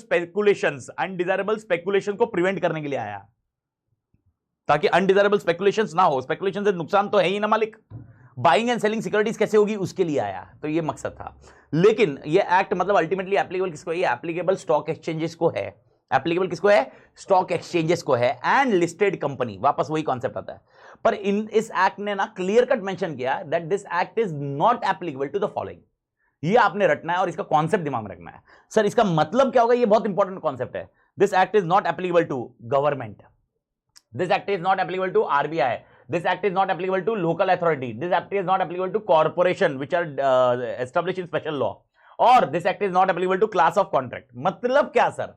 स्पेकुलेशन को प्रिवेंट करने के लिए आया, ताकि अनडिजायरेबल स्पेकुलेशंस ना हो। स्पेकुलेशन से नुकसान तो है ही ना मालिक, बाइंग एंड सेलिंग सिक्योरिटीज कैसे होगी उसके लिए आया, तो ये मकसद था। लेकिन ये एक्ट मतलब अल्टीमेटली एप्लीकेबल किसको है? ये एप्लीकेबल स्टॉक एक्सचेंजेस को है। एप्लीकेबल किसको है? स्टॉक एक्सचेंजेस को है एंड लिस्टेड कंपनी, वापस वही कॉन्सेप्ट आता है। पर इस एक्ट ने ना क्लियर कट मेंशन किया that this act is not applicable to the following. ये आपने रटना है और इसका कॉन्सेप्ट दिमाग में रखना है। सर इसका मतलब क्या होगा? ये बहुत इंपॉर्टेंट कॉन्सेप्ट है। This act is not applicable to government, this act is not applicable to RBI, this act is not applicable to local authority, this act is not applicable to corporation which are established in special law, or this act is not applicable to class of contract। मतलब क्या sir?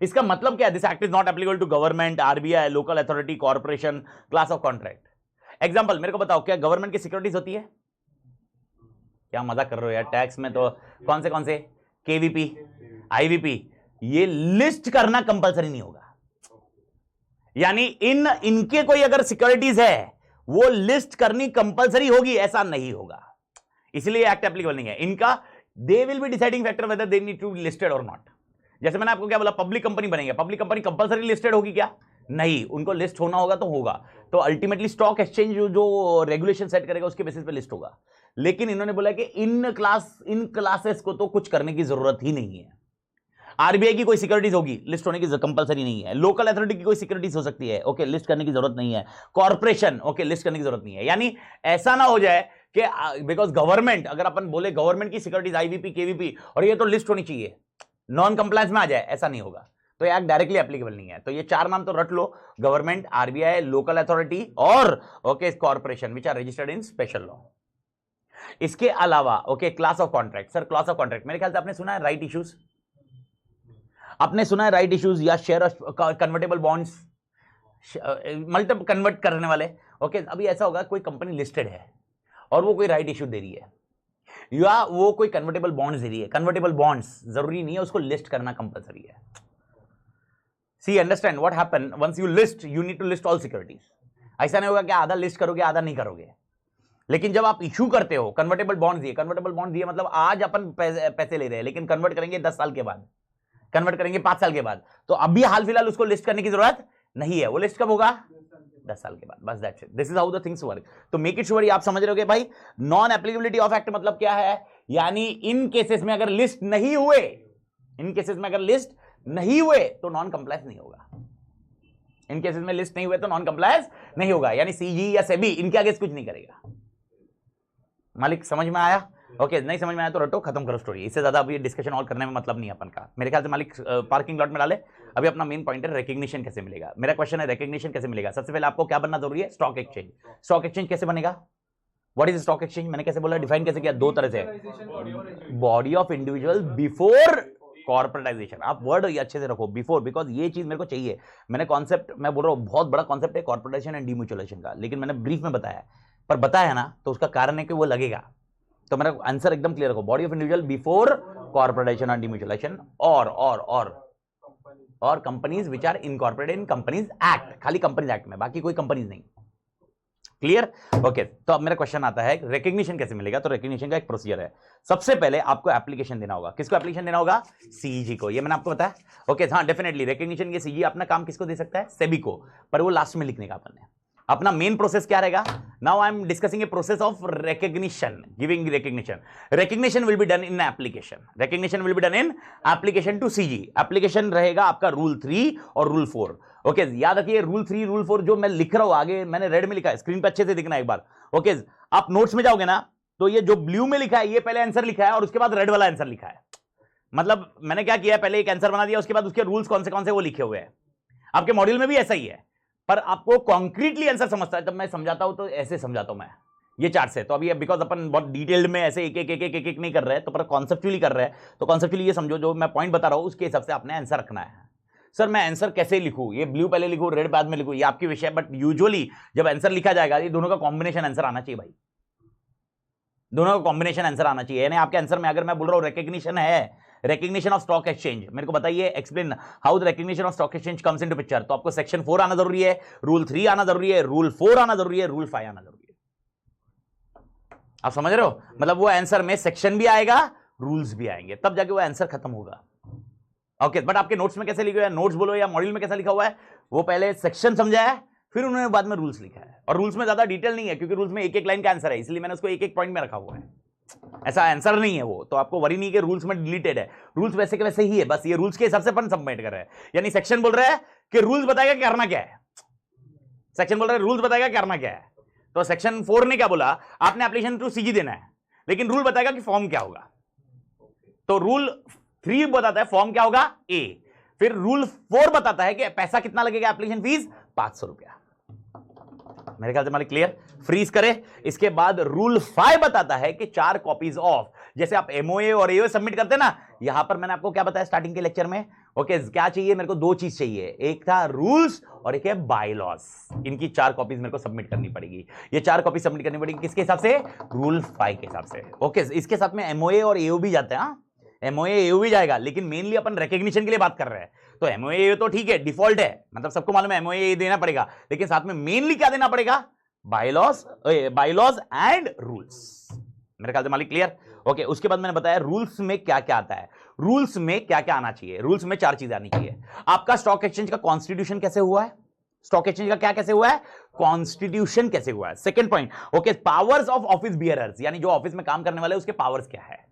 इसका मतलब क्या है? This act is not applicable to government, RBI, local authority, corporation, class of contract. Example मेरे को बताओ, क्या गवर्नमेंट की सिक्योरिटीज होती है? क्या मजाक कर रहे हो यार? टैक्स में तो कौन से केवीपी, आईवीपी, ये लिस्ट करना कंपलसरी नहीं होगा। यानी इनके कोई अगर सिक्योरिटीज है वो लिस्ट करनी कंपलसरी होगी, ऐसा नहीं होगा, इसलिए एक्ट एप्लीकेबल नहीं है इनका। They will be deciding factor whether they need to listed और नॉट। जैसे मैंने आपको क्या बोला, पब्लिक कंपनी बनेंगे, पब्लिक कंपनी कंपलसरी लिस्टेड होगी क्या? नहीं, उनको लिस्ट होना होगा तो होगा। तो अल्टीमेटली स्टॉक एक्सचेंज जो रेगुलेशन सेट करेगा उसके बेसिस पे लिस्ट होगा। लेकिन इन्होंने बोला कि इन क्लासेस को तो कुछ करने की जरूरत ही नहीं है। आरबीआई की कोई सिक्योरिटीज होगी, लिस्ट होने की कंपलसरी नहीं है। लोकल अथॉरिटी की कोई सिक्योरिटीज हो सकती है, ओके, लिस्ट करने की जरूरत नहीं है। कॉर्पोरेशन, ओके, लिस्ट करने की जरूरत नहीं है। यानी ऐसा ना हो जाए कि बिकॉज गवर्नमेंट, अगर अपन बोले गवर्नमेंट की सिक्योरिटीज आईवीपी, केवीपी, और ये तो लिस्ट होनी चाहिए, नॉन कंप्लायंस में आ जाए, ऐसा नहीं होगा। तो ये एक्ट डायरेक्टली एप्लीकेबल नहीं है। तो ये चार नाम तो रट लो, गवर्नमेंट, आरबीआई, लोकल अथॉरिटी और okay corporation which are registered in special law. इसके अलावा okay class of contract. Sir class of contract मेरे ख्याल से आपने सुना है राइट इश्यूज, आपने सुना है राइट इश्यूज या share convertible bonds, multiple convert करने वाले। ओके, अभी ऐसा होगा कोई कंपनी लिस्टेड है और वो कोई राइट इश्यू दे रही है या वो कोई कन्वर्टेबल बॉन्ड्स दे रही है। कन्वर्टेबल बॉन्ड्स जरूरी नहीं है उसको लिस्ट करना कंपलसरी है। See understand what happen once you list, you need to list all securities. ऐसा नहीं होगा कि आधा लिस्ट करोगे आधा नहीं करोगे। लेकिन जब आप इशू करते हो कन्वर्टेबल बॉन्ड्स दिए, कन्वर्टेबल बॉन्ड्स दिए मतलब आज अपन पैसे ले रहे हैं लेकिन कन्वर्ट करेंगे 10 साल के बाद, कन्वर्ट करेंगे 5 साल के बाद, तो अभी हाल फिलहाल उसको लिस्ट करने की जरूरत नहीं है। वो लिस्ट कब होगा? 10 साल के बाद। बस that's it, this is how the things work. तो मेक इट श्योर आप समझ रहे हो भाई नॉन एप्लीकेबिलिटी ऑफ एक्ट मतलब क्या है। यानी इन केसेस में अगर लिस्ट नहीं हुए, इन केसेस में अगर लिस्ट नहीं हुए तो नॉन कंप्लायंस नहीं होगा। इन केसेस में लिस्ट नहीं हुए तो नॉन कंप्लायंस नहीं होगा। यानी सीजी या सेबी इनके आगे कुछ नहीं करेगा। मालिक समझ में आया? ओके, नहीं समझ में आया तो रटो, खत्म करो स्टोरी। इससे ज्यादा अभी डिस्कशन और करने में मतलब नहीं है अपन का। मेरे ख्याल से मालिक पार्किंग लॉट में डाले। अभी अपना मेन पॉइंट है रिकग्निशन कैसे मिलेगा। मेरा क्वेश्चन है रिकग्निशन कैसे मिलेगा। सबसे पहले आपको क्या बनना जरूरी है? Stock exchange. स्टॉक एक्सचेंज कैसे बनेगा? What is stock exchange? मैंने कैसे बोला, डिफाइन कैसे किया? दो तरह से, body of individual before corporatisation. आप वर्ड अच्छे से रखो, बिफोर, बिकॉज ये चीज मेरे को चाहिए। मैंने कॉन्सेप्ट, मैं बोल रहा हूँ बहुत बड़ा कॉन्सेप्ट है कॉर्पोरेटाइजेशन एंड डीम्यूचुअलाइजेशन का, लेकिन मैंने ब्रीफ में बताया, पर बताया ना तो उसका कारण है कि वो लगेगा। तो मेरा आंसर एकदम क्लियर रखो, body of individual before corporatisation and demutualisation और companies which are incorporated in companies act, खाली कंपनीज एक्ट में, बाकी कोई कंपनीज नहीं। क्लियर? ओके, तो अब मेरा क्वेश्चन आता है रिकग्निशन कैसे मिलेगा। तो रिकग्निशन का एक प्रोसीजर है। सबसे पहले आपको एप्लीकेशन देना होगा। किसको एप्लीकेशन देना होगा? सीजी को। ये मैंने आपको बताया। ओके, हाँ डेफिनेटली रिकग्निशन के सीजी अपना काम किसको दे सकता है? सेबी को, पर वो लास्ट में लिखने का अपन ने। अपना मेन प्रोसेस क्या रहेगा? Now I am discussing a process of recognition, giving recognition. Recognition will be done in application, recognition will be done in application to CG. Application रहेगा आपका रूल 3 और रूल 4। ओके, याद रखिए रूल 3 रूल 4 जो मैं लिख रहा हूं आगे मैंने रेड में लिखा है, स्क्रीन पे अच्छे से दिखना एक बार। ओके, आप नोट्स में जाओगे ना तो ये जो ब्लू में लिखा है ये पहले आंसर लिखा है और उसके बाद रेड वाला आंसर लिखा है। मतलब मैंने क्या किया, पहले एक आंसर बना दिया, उसके बाद उसके रूल्स कौन से वो लिखे हुए हैं। आपके मॉड्यूल में भी ऐसा ही है, पर आपको कॉन्क्रीटली आंसर समझता है तब मैं समझाता हूं, तो ऐसे समझाता हूं मैं ये चार्ट से। तो अभी बिकॉज अपन बहुत डिटेल्ड में ऐसे एक नहीं कर रहे हैं, तो पर कॉन्सेप्चुअली कर रहे हैं। तो कॉन्सेप्चुअली ये समझो, जो मैं पॉइंट बता रहा हूं उसके हिसाब से आपने आंसर रखना है। सर मैं आंसर कैसे लिखूं, ये ब्लू पहले लिखूं रेड बाद में लिखूं, ये आपकी विषय। बट यूजुअली जब आंसर लिखा जाएगा ये दोनों का कॉम्बिनेशन आंसर आना चाहिए भाई, दोनों का कॉम्बिनेशन आंसर आना चाहिए। यानी आपके आंसर में अगर मैं बोल रहा हूं रिकग्निशन है, रिकग्निशन ऑफ स्टॉक एक्सचेंज, मेरे को बताइए explain how the recognition of stock exchange comes into picture, तो आपको सेक्शन 4 आना जरूरी है, रूल 3 आना जरूरी है, रूल 4 आना जरूरी है, रूल 5 आना जरूरी है। आप समझ रहे हो? मतलब वो आंसर में सेक्शन भी आएगा, रूल्स भी आएंगे, तब जाके वो आंसर खत्म होगा। ओके, बट आपके नोट्स में कैसे लिखा हुआ है, नोट्स बोलो या मॉड्यूल में कैसा लिखा हुआ है, वो पहले सेक्शन समझाया है, फिर उन्होंने बाद में रूल्स लिखा है। और रूल्स में ज्यादा डिटेल नहीं है, क्योंकि रूल्स में एक एक लाइन का आंसर है, इसलिए मैंने उसको एक एक पॉइंट में रखा हुआ है। ऐसा आंसर नहीं है वो, तो आपको वरी नहीं कि रूल्स में डिलीटेड है, रूल्स वैसे के वैसे ही है, बस ये रूल्स के हिसाब से अपन सबमिट कर रहे हैं। यानी सेक्शन बोल रहा है कि रूल्स बताएगा करना क्या है, सेक्शन बोल रहा है रूल्स बताएगा करना क्या है। तो सेक्शन 4 ने क्या बोला, आपने एप्लीकेशन टू सीजी देना है, लेकिन रूल बताएगा कि फॉर्म क्या होगा। तो रूल 3 बताता है फॉर्म क्या होगा, ए। फिर रूल 4 बताता है कि पैसा कितना लगेगा, एप्लीकेशन फीस 500 रुपया। मेरे ख्याल से हमारे क्लियर, फ्रीज करे। इसके बाद रूल 5 बताता है कि 4 कॉपीज ऑफ, जैसे आप एमओए और एओए सबमिट करते हैं ना, यहां पर मैंने आपको क्या बताया स्टार्टिंग के लेक्चर में, ओके क्या चाहिए मेरे को, 2 चीज चाहिए, एक था रूल्स और एक है बायलॉज। इनकी 4 कॉपीज मेरे को सबमिट करनी पड़ेगी। ये 4 कॉपी सबमिट करनी पड़ेगी किसके हिसाब से, रूल 5 के हिसाब से। ओके, इसके साथ में एमओए और एओ भी जाते हैं, एमओए एओ भी जाएगा, लेकिन मेनली अपन रिकॉग्निशन के लिए बात कर रहे हैं। तो एमओए एओ तो ठीक है, डिफॉल्ट है, मतलब सबको मालूम है एमओए देना पड़ेगा, लेकिन साथ में मेनली क्या देना पड़ेगा, बायलॉज एंड रूल्स। मेरे ख्याल से मालिक क्लियर। ओके, उसके बाद मैंने बताया रूल्स में क्या क्या आता है, रूल्स में क्या क्या आना चाहिए। रूल्स में 4 चीजें आनी चाहिए। आपका स्टॉक एक्सचेंज का कॉन्स्टिट्यूशन कैसे हुआ है, स्टॉक एक्सचेंज का क्या कैसे हुआ है, कॉन्स्टिट्यूशन कैसे हुआ है। Second point, okay powers of office bearers, यानी जो ऑफिस में काम करने वाले उसके पावर्स क्या है,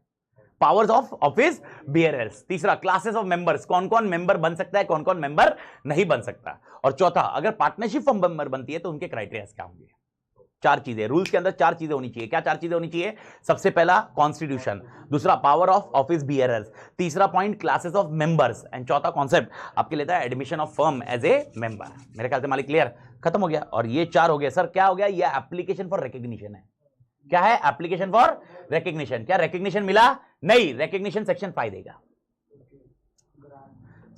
पावर्स ऑफ ऑफिस बियरर्स। तीसरा, क्लासेस ऑफ मेंबर्स, कौन कौन मेंबर बन सकता है, कौन कौन मेंबर नहीं बन सकता। और चौथा, अगर पार्टनरशिप फॉर्म मेंबर बनती है तो उनके क्राइटेरिया क्या होंगे। 4 चीजें, रूल्स के अंदर 4 चीजें होनी चाहिए। क्या 4 चीजें होनी चाहिए, सबसे पहला कॉन्स्टिट्यूशन, दूसरा पावर ऑफ ऑफिस बियरर्स, तीसरा point classes of members, and चौथा कॉन्सेप्ट आपके लेता है admission of firm as a member. मेरे ख्याल से मालिक क्लियर, खत्म हो गया। और ये 4 हो गया। सर क्या हो गया, ये एप्लीकेशन फॉर रिकॉग्निशन है। क्या है, एप्लीकेशन फॉर रिकॉग्निशन। क्या रिकॉग्निशन मिला, नहीं, रिकॉग्निशन सेक्शन 5 देगा,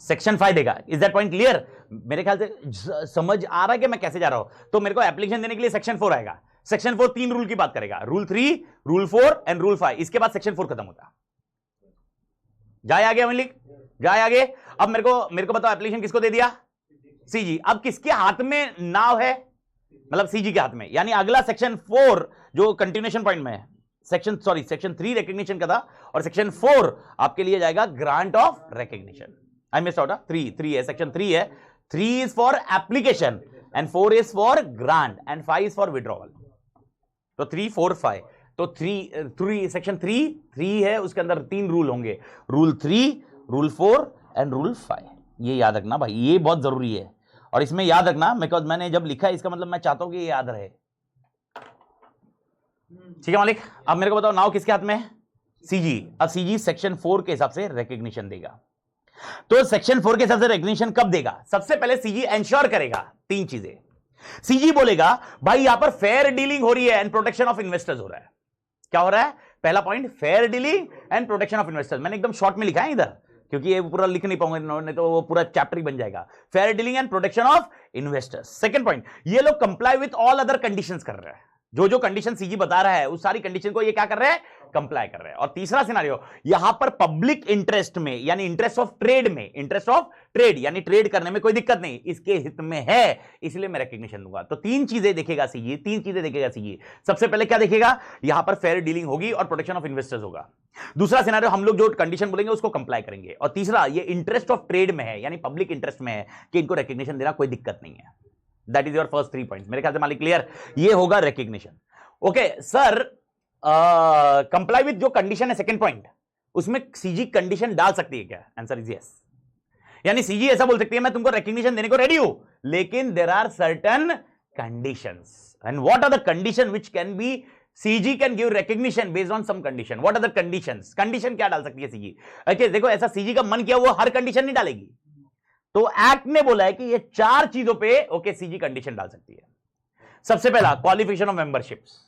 सेक्शन 5 देगा। Is that point clear? मेरे ख्याल से समझ आ रहा है कि मैं कैसे जा रहा हूं। तो मेरे को एप्लीकेशन देने के लिए सेक्शन 4 आएगा। सेक्शन 4 3 रूल की बात करेगा, रूल 3, रूल 4 एंड रूल 5। इसके बाद सेक्शन 4 खत्म होता। जाए आगे अमलिक, जाए आगे। अब मेरे को बताओ, एप्लीकेशन किसको दे दिया, सीजी। अब किसके हाथ में नाव है, मतलब सीजी के हाथ में। यानी अगला सेक्शन 4 जो कंटिन्यूएशन पॉइंट में है, सेक्शन 3 रिकॉग्निशन का था, और सेक्शन 4 आपके लिए जाएगा grant of recognition. I miss out, 3 है, सेक्शन 3 है। 3 is for application and 4 is for grant and 5 is for withdrawal. तो 3, 4, 5, तो 3 सेक्शन 3 है, उसके अंदर 3 रूल होंगे, रूल 3, रूल 4 एंड रूल 5। ये याद रखना भाई, ये बहुत जरूरी है। और इसमें याद रखना, बिकॉज मैंने जब लिखा है इसका मतलब मैं चाहता हूं कि ये याद रहे। ठीक है मालिक। अब मेरे को बताओ, नाउ किसके हाथ में है, सीजी। अब सीजी सेक्शन 4 के हिसाब से रिकॉग्निशन देगा। तो सेक्शन 4 के हिसाब से रिकॉग्निशन कब देगा, सबसे पहले सीजी एंश्योर करेगा 3 चीजें। सीजी बोलेगा भाई यहां पर फेयर डीलिंग हो रही है एंड प्रोटेक्शन ऑफ इन्वेस्टर्स हो रहा है। क्या हो रहा है, पहला point fair dealing and protection of investors. मैंने एकदम शॉर्ट में लिखा है इधर, क्योंकि ये पूरा लिख नहीं पाऊंगा, नहीं तो वो पूरा चैप्टर ही बन जाएगा। Fair dealing and protection of investors. Second point, ये लोग comply with all other conditions कर रहे हैं। जो कंडीशन सीजी बता रहा है उस सारी कंडीशन को ये क्या कर रहे हैं, कंप्लाई कर रहे हैं। और तीसरा सिनेरियो, यहां पर पब्लिक इंटरेस्ट में, यानी इंटरेस्ट ऑफ ट्रेड में, इंटरेस्ट ऑफ ट्रेड यानी ट्रेड करने में कोई दिक्कत नहीं, इसके हित में है, इसलिए मैं रिकॉग्निशन दूंगा। तो 3 चीजें देखेगा सीजी, 3 चीजें देखेगा सीजी। सबसे पहले क्या देखेगा, यहां पर फेयर डीलिंग होगी और प्रोटेक्शन ऑफ इन्वेस्टर्स होगा। दूसरा सिनेरियो, हम लोग जो कंडीशन बोलेंगे उसको कंप्लाई करेंगे। और तीसरा, ये इंटरेस्ट ऑफ ट्रेड में है, यानी पब्लिक इंटरेस्ट में है कि इनको रिकॉग्निशन देना कोई दिक्कत नहीं है। That is your first 3 point. मेरे ख्याल से मालिक क्लियर, ये होगा recognition. Okay sir, comply with जो कंडीशन है सेकंड पॉइंट, उसमें सीजी कंडीशन डाल सकती है क्या, आंसर इज यस। यानी सीजी ऐसा बोल सकती है मैं तुमको रिकॉग्निशन देने को रेडी हूं, लेकिन there are certain conditions. And what are the condition which can be, CG can give recognition based on some condition. What are the conditions, condition क्या डाल सकती है सीजी। ओके देखो, ऐसा सीजी का मन किया वो हर कंडीशन नहीं डालेगी। तो एक्ट ने बोला है कि ये 4 चीजों पे ओके सीजी कंडीशन डाल सकती है। सबसे पहला, क्वालिफिकेशन ऑफ मेंबरशिप्स।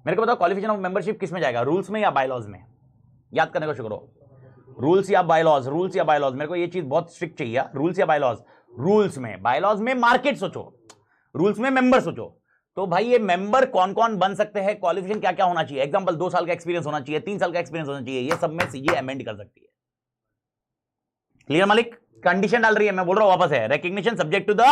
मेरे को बताओ क्वालिफिकेशन ऑफ मेंबरशिप किस में जाएगा, रूल्स में या बायलॉज में, याद करने को शुरू करो। रूल्स या बायलॉज, रूल्स या बायलॉज, मेरे को ये चीज बहुत स्ट्रिक्ट चाहिए। रूल्स या बायलॉज, रूल्स में, बायलॉज में मार्केट सोचो, रूल्स में मेंबर सोचो। तो भाई ये मेंबर कौन कौन बन सकते हैं, क्वालिफिकेशन क्या क्या होना चाहिए, एग्जांपल 2 साल का एक्सपीरियंस होना चाहिए, 3 साल का एक्सपीरियंस होना चाहिए, ये सब में सीजी अमेंड कर सकती है। क्लियर मालिक, कंडीशन डाल रही है, मैं बोल रहा हूं वापस है, recognition subject to the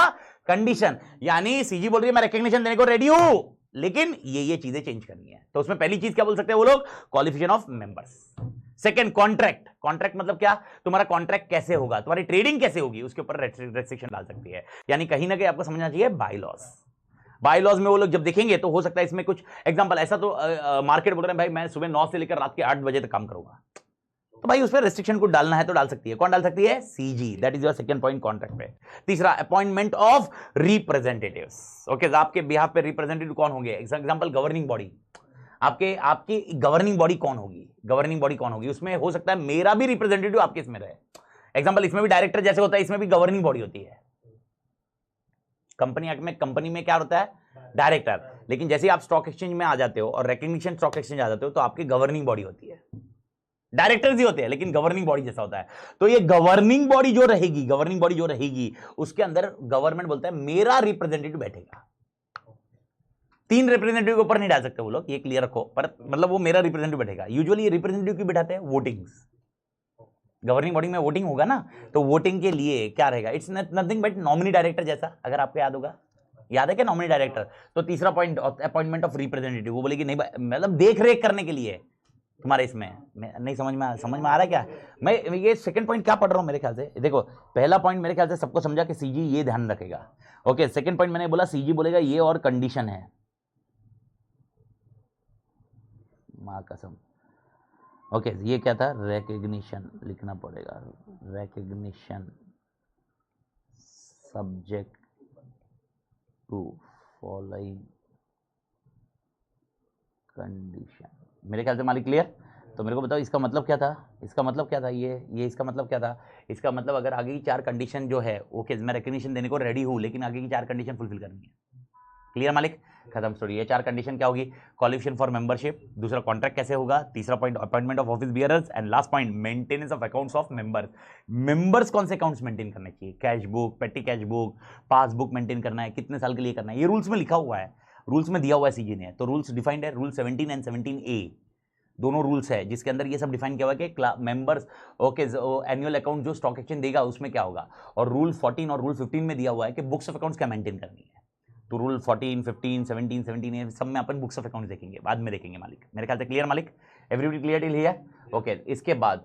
condition. यानी सीजी बोल रही है मैं रिकॉग्निशन देने को रेडी हूं, लेकिन ये चीजें चेंज करनी है। तो उसमें पहली चीज क्या बोल सकते हैं वो लोग, qualification of members. Second, contract. Contract मतलब क्या, तुम्हारा कॉन्ट्रैक्ट कैसे होगा, तुम्हारी ट्रेडिंग कैसे होगी, उसके ऊपर रेस्ट्रिक्शन डाल सकती है। यानी कहीं ना कहीं आपको समझना चाहिए बाईलॉज। बाईलॉज में वो लोग जब देखेंगे तो हो सकता है इसमें कुछ एग्जांपल ऐसा, तो मार्केट बोल रहे हैं भाई मैं सुबह 9 से लेकर रात के 8 बजे तक काम करूंगा, तो भाई उस पर रेस्ट्रिक्शन को डालना है तो डाल सकती है। कौन डाल सकती है, CG. That is your second point contract पे। तीसरा, अपॉइंटमेंट ऑफ रिप्रेजेंटेटिव्स। ओके, आपके बिहाफ पे रिप्रेजेंटेटिव कौन होंगे, एग्जांपल गवर्निंग बॉडी। आपकी गवर्निंग बॉडी कौन होगी, गवर्निंग बॉडी कौन होगी, उसमें हो सकता है मेरा भी रिप्रेजेंटेटिव आपके इसमें रहे। एग्जांपल, इसमें भी डायरेक्टर जैसे होता है, इसमें भी गवर्निंग बॉडी होती है। कंपनी एक्ट में कंपनी में क्या होता है, डायरेक्टर। लेकिन जैसे आप स्टॉक एक्सचेंज में आ जाते हो और रिकग्निशन स्टॉक एक्सचेंज आ जाते हो तो आपकी गवर्निंग बॉडी होती है। डायरेक्टर्स ही होते हैं लेकिन गवर्निंग बॉडी जैसा होता है। तो ये गवर्निंग बॉडी जो रहेगी, गवर्निंग बॉडी जो रहेगी उसके अंदर गवर्नमेंट बोलता है मेरा रिप्रेजेंटेटिव बैठेगा। 3 रिप्रेजेंटेटिव के ऊपर नहीं डाल सकते वो लोग, ये क्लियर रखो। पर मतलब वो मेरा रिप्रेजेंटेटिव बैठेगा। यूजुअली ये रिप्रेजेंटेटिव क्यों बिठाते हैं, वोटिंग्स। गवर्निंग बॉडी में वोटिंग होगा ना, तो वोटिंग के लिए क्या रहेगा, it's nothing but nominee director जैसा, अगर आपको याद होगा। याद है क्या नॉमिनी डायरेक्टर। तो तीसरा पॉइंट, अपॉइंटमेंट ऑफ रिप्रेजेंटेटिव। वो बोलेगी नहीं मतलब देख रेख करने के लिए तुम्हारे इसमें। नहीं समझ में आ रहा है क्या, मैं ये सेकंड पॉइंट क्या पढ़ रहा हूं मेरे ख्याल से। देखो, पहला पॉइंट मेरे ख्याल से सबको समझा कि सीजी ये ध्यान रखेगा। ओके, सेकंड पॉइंट मैंने बोला सीजी बोलेगा ये और कंडीशन है, मां कसम। ओके, ये क्या था, रिकग्निशन लिखना पड़ेगा, recognition subject to following condition. मेरे ख्याल से मालिक क्लियर। तो मेरे को बताओ इसका मतलब क्या था, इसका मतलब क्या था, ये इसका मतलब क्या था। इसका मतलब अगर आगे की 4 कंडीशन जो है, ओके मैं रिकग्निशन देने को रेडी हूं लेकिन आगे की 4 कंडीशन फुलफिल करनी है। क्लियर मालिक, खत्म स्टोरी। ये 4 कंडीशन क्या होगी, क्वालिफिकेशन फॉर मेंबरशिप, दूसरा कॉन्ट्रैक्ट कैसे होगा, तीसरा point appointment of office bearers, and last point maintenance of accounts of members. Members कौन से अकाउंट्स मेंटेन करने चाहिए, कैश बुक, पेटी कैश बुक, पासबुक मेंटेन करना है, कितने साल के लिए करना है, ये रूल्स में लिखा हुआ है, रूल्स में दिया हुआ है सीजी ने। तो रूल्स डिफाइंड है, रूल 17 एंड 17A दोनों रूल्स है जिसके अंदर ये सब डिफाइन किया हुआ है कि मेंबर्स ओके एनुअल अकाउंट जो स्टॉक एक्सचेंज देगा उसमें क्या होगा। और रूल 14 और रूल 15 में दिया हुआ है कि बुक्स ऑफ अकाउंट्स क्या मेंटेन करनी है। तो रूल 14, 15, 17, 17 सब में अपन बुक्स ऑफ अकाउंट्स देखेंगे, बाद में देखेंगे मालिक। मेरे ख्याल से क्लियर मालिक, everybody clear till here. Okay, इसके बाद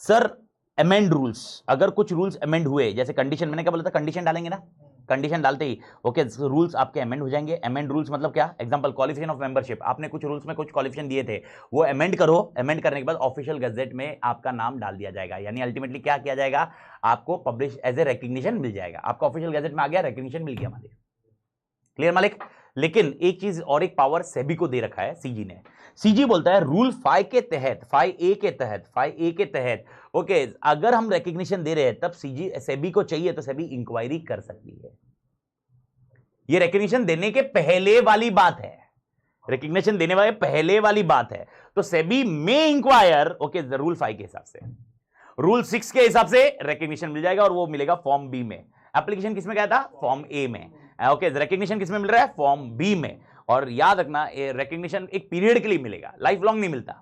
सर अमेंड रूल्स। अगर कुछ रूल्स अमेंड हुए, जैसे कंडीशन, मैंने क्या बोला था, कंडीशन डालेंगे ना, कंडीशन डालते ही ओके रूल्स आपके अमेंड हो जाएंगे। अमेंड रूल्स मतलब क्या, एग्जांपल क्वालिफिकेशन ऑफ मेंबरशिप, आपने कुछ रूल्स में कुछ क्वालिफिकेशन दिए थे, वो अमेंड करो। अमेंड करने के बाद ऑफिशियल गजेट में आपका नाम डाल दिया जाएगा। यानी अल्टीमेटली क्या किया जाएगा, आपको पब्लिश एज ए रिकग्निशन मिल जाएगा। आपका ऑफिशियल गजेट में आ गया, रिकग्निशन मिल गया मालिक। क्लियर मालिक। लेकिन एक चीज और, एक पावर सेबी को दे रखा है सीजी ने। सीजी बोलता है रूल 5 के तहत, 5A के तहत ओके अगर हम रिकग्निशन दे रहे हैं तब सीजी सेबी को चाहिए तो सेबी इंक्वायरी कर सकती है। ये रिकग्निशन देने के पहले वाली बात है, रिकग्निशन देने वाले पहले वाली बात है। तो सेबी में इंक्वायर ओके रूल 5 के हिसाब से, रूल 6 के हिसाब से रिकग्निशन मिल जाएगा और वो मिलेगा फॉर्म बी में। एप्लीकेशन किसमें गया था, फॉर्म ए में। ओके, रिकग्निशन किसमें मिल रहा है, फॉर्म बी में। और याद रखना रिकग्निशन एक पीरियड के लिए मिलेगा, लाइफ लॉन्ग नहीं मिलता,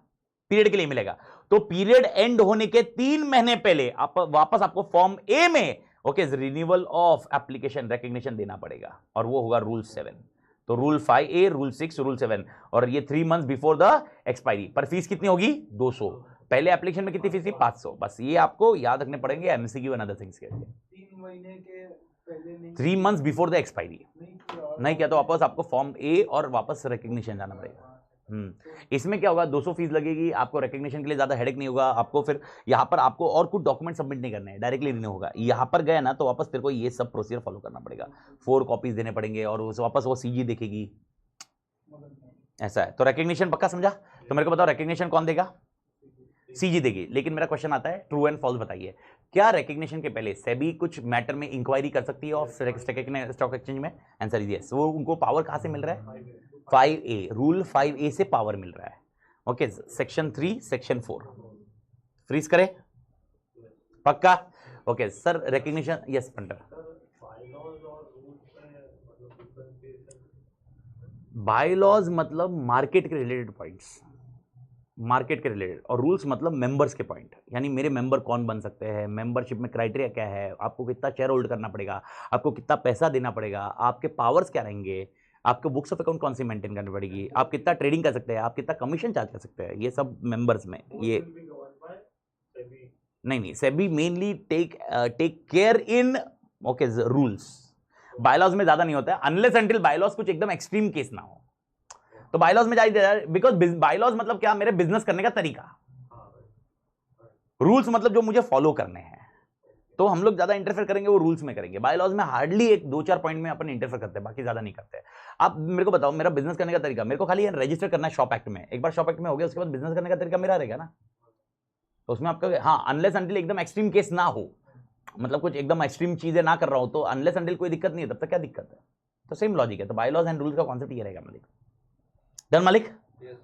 पीरियड के लिए मिलेगा। तो पीरियड एंड होने के 3 महीने पहले आप वापस आपको फॉर्म ए में okay renewal of application recognition देना पड़ेगा और वो होगा रूल 7। तो रूल 5A, रूल 6, रूल 7 और ये 3 मंथ्स बिफोर द एक्सपायरी। पर फीस कितनी होगी, 200। पहले एप्लीकेशन में कितनी फीस थी, 500। बस ये आपको याद रखने पड़ेंगे एमसीक्यू एंड अदर थिंग्स के लिए। 3 महीने के पहले नहीं, 3 मंथ्स बिफोर द एक्सपायरी नहीं किया तो वापस आपको फॉर्म ए और वापस रिकग्निशन जाना पड़ेगा। इसमें क्या होगा, 200 फीस लगेगी आपको, रिकग्निशन के लिए ज्यादा हेडेक नहीं होगा आपको। फिर यहां पर आपको और कुछ डॉक्यूमेंट सबमिट नहीं करने हैं, डायरेक्टली रिन्यू होगा। यहां पर गए ना तो वापस तेरे को ये सब प्रोसीजर फॉलो करना पड़ेगा, 4 कॉपीज देने पड़ेंगे और वापस वो सीजी देखेगी, ऐसा है। तो रिकग्निशन पक्का समझा। तो मेरे को बताओ रिकग्निशन कौन देगा, सीजी देगी। लेकिन मेरा क्वेश्चन आता है ट्रू एंड फॉल्स बताइए, क्या रिकग्निशन के पहले सेबी कुछ मैटर में इंक्वायरी कर सकती है स्टॉक एक्सचेंज में। Answer is yes. वो उनको पावर कहां से मिल रहा है, 5A, रूल 5A से पावर मिल रहा है। ओके, सेक्शन 3, सेक्शन 4 फ्रीज करे पक्का। Okay sir recognition, yes punter. Bylaws मतलब मार्केट के रिलेटेड पॉइंट्स, मार्केट के रिलेटेड, और रूल्स मतलब मेंबर्स के पॉइंट। यानी मेरे मेंबर कौन बन सकते हैं, मेंबरशिप में क्राइटेरिया क्या है, आपको कितना शेयर होल्ड करना पड़ेगा, आपको कितना पैसा देना पड़ेगा, आपके पावर्स क्या रहेंगे, आपको बुक्स ऑफ अकाउंट कौन सी मेंटेन करनी पड़ेगी, आप कितना ट्रेडिंग कर सकते हैं, आप कितना कमीशन चार्ज कर सकते हैं, ये सब मेंबर्स में ये नहीं SEBI mainly take care in okay rules. Bylaws में ज्यादा नहीं होता है अनलेस अनटिल बायलॉज कुछ एकदम एक्सट्रीम केस ना हो, तो बायलॉज में जाइए, बिकॉज बायलॉज मतलब क्या, मेरे बिजनेस करने का तरीका, रूल्स मतलब जो मुझे फॉलो करने हैं, तो हम लोग ज्यादा इंटरफेयर करेंगे वो रूल्स में करेंगे। बायलॉज में हार्डली एक 2-4 पॉइंट में अपन इंटरफेयर करते हैं, बाकी ज्यादा नहीं करते। आप मेरे को बताओ, मेरा बिजनेस करने का तरीका, मेरे को खाली रजिस्टर करना है शॉप एक्ट में, एक बार शॉप एक्ट में हो गया उसके बाद बिजनेस करने का तरीका मेरा रहेगा ना, तो उसमें आपका हाँ अनलेस अनटिल एकदम एक्सट्रीम केस ना हो, मतलब कुछ एकदम एक्सट्रीम चीजें ना कर रहा हूं, तो अनलेस अनटिल कोई दिक्कत नहीं है, तब तक क्या दिक्कत है, तो सेम लॉजिक है। तो बायलॉज एंड रूल्स का कॉन्सेप्ट ये रहेगा मालिक। डन मालिक?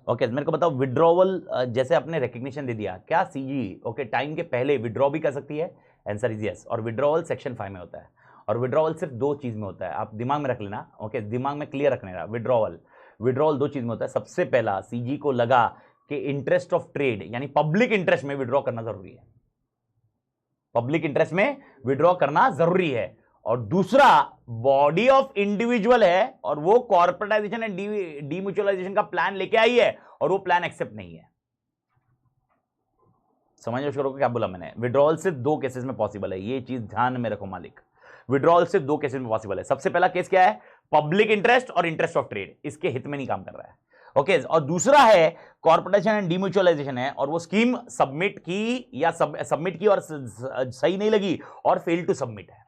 ओके मेरे को बताओ विड्रॉवल, जैसे आपने रिकग्निशन दे दिया, क्या सीजी ओके टाइम के पहले विड्रॉ भी कर सकती है? Answer is yes. और विड्रॉवल सेक्शन 5 में होता है, और विड्रॉवल सिर्फ 2 चीज में होता है, आप दिमाग में रख लेना, ओके दिमाग में क्लियर रखने का। विड्रॉवल 2 चीज में होता है। सबसे पहला सीजी को लगा कि इंटरेस्ट ऑफ ट्रेड यानी पब्लिक इंटरेस्ट में विड्रॉ करना जरूरी है, पब्लिक इंटरेस्ट में विड्रॉ करना जरूरी है, और दूसरा बॉडी ऑफ इंडिविजुअल है और वो कॉर्पोरेटाइजेशन एंड डीम्यूचुअलाइजेशन का प्लान लेके आई है और वो प्लान एक्सेप्ट नहीं है। समझ करो क्या बोला मैंने? विड्रॉल सिर्फ 2 केसेस में पॉसिबल है, ये चीज ध्यान में रखो मालिक। विड्रॉल सिर्फ 2 केसेस में पॉसिबल है। सबसे पहला केस क्या है? पब्लिक इंटरेस्ट और इंटरेस्ट ऑफ ट्रेड, इसके हित में नहीं काम कर रहा है, ओके। और दूसरा है कॉर्पोरेशन एंड डीम्यूचुअलाइजेशन है, और वो स्कीम सबमिट की या सबमिट की और सही नहीं लगी और फेल टू सबमिट है।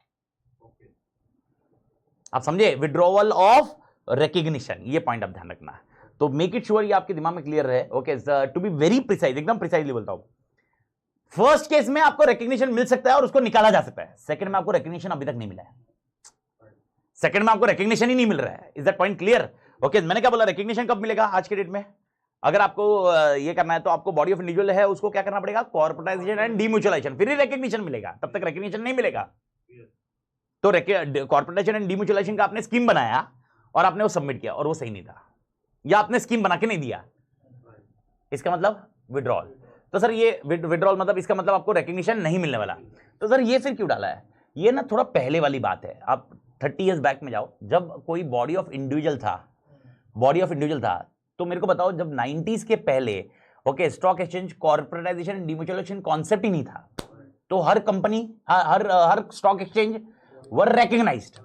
आप समझे? विड्रॉवल ऑफ रिकग्निशन, ये पॉइंट आप ध्यान रखना है, तो मेक इट श्योर ये आपके दिमाग में क्लियर रहे, okay. To be very precise, एकदम प्रिसाइजली बोलता हूं, फर्स्ट केस में आपको रिकग्निशन मिल सकता है और उसको निकाला जा सकता है, सेकंड में आपको रिकग्निशन अभी तक नहीं मिला है, सेकंड में आपको रिकग्निशन ही नहीं मिल रहा है। Is that point clear? Okay मैंने क्या बोला, रिकग्निशन कब मिलेगा? आज के डेट में अगर आपको ये करना है तो आपको बॉडी ऑफ इंडिविजुअल है उसको क्या करना पड़ेगा? कॉर्पोरेटाइजेशन एंड डीम्यूचुअलाइजेशन, फिर ही रिकग्निशन मिलेगा, तब तक रिकग्निशन नहीं मिलेगा। तो कॉर्पोरेटाइजेशन एंड डीम्यूचुअलाइजेशन का आपने स्कीम बनाया और आपने वो सबमिट किया और वो सही नहीं था, या आपने स्कीम बना के नहीं दिया, इसका मतलब विड्रॉल। तो सर ये विड्रॉल मतलब इसका मतलब आपको रिकग्निशन नहीं मिलने वाला, तो सर ये फिर क्यों डाला है? ये ना थोड़ा पहले वाली बात है, आप 30 इयर्स बैक में जाओ, जब कोई बॉडी ऑफ इंडिविजुअल था, तो मेरे को बताओ जब 90s के पहले okay stock exchange corporatisation demutualisation concept ही नहीं था, तो हर कंपनी हर स्टॉक एक्सचेंज वर रिकग्नाइज्ड,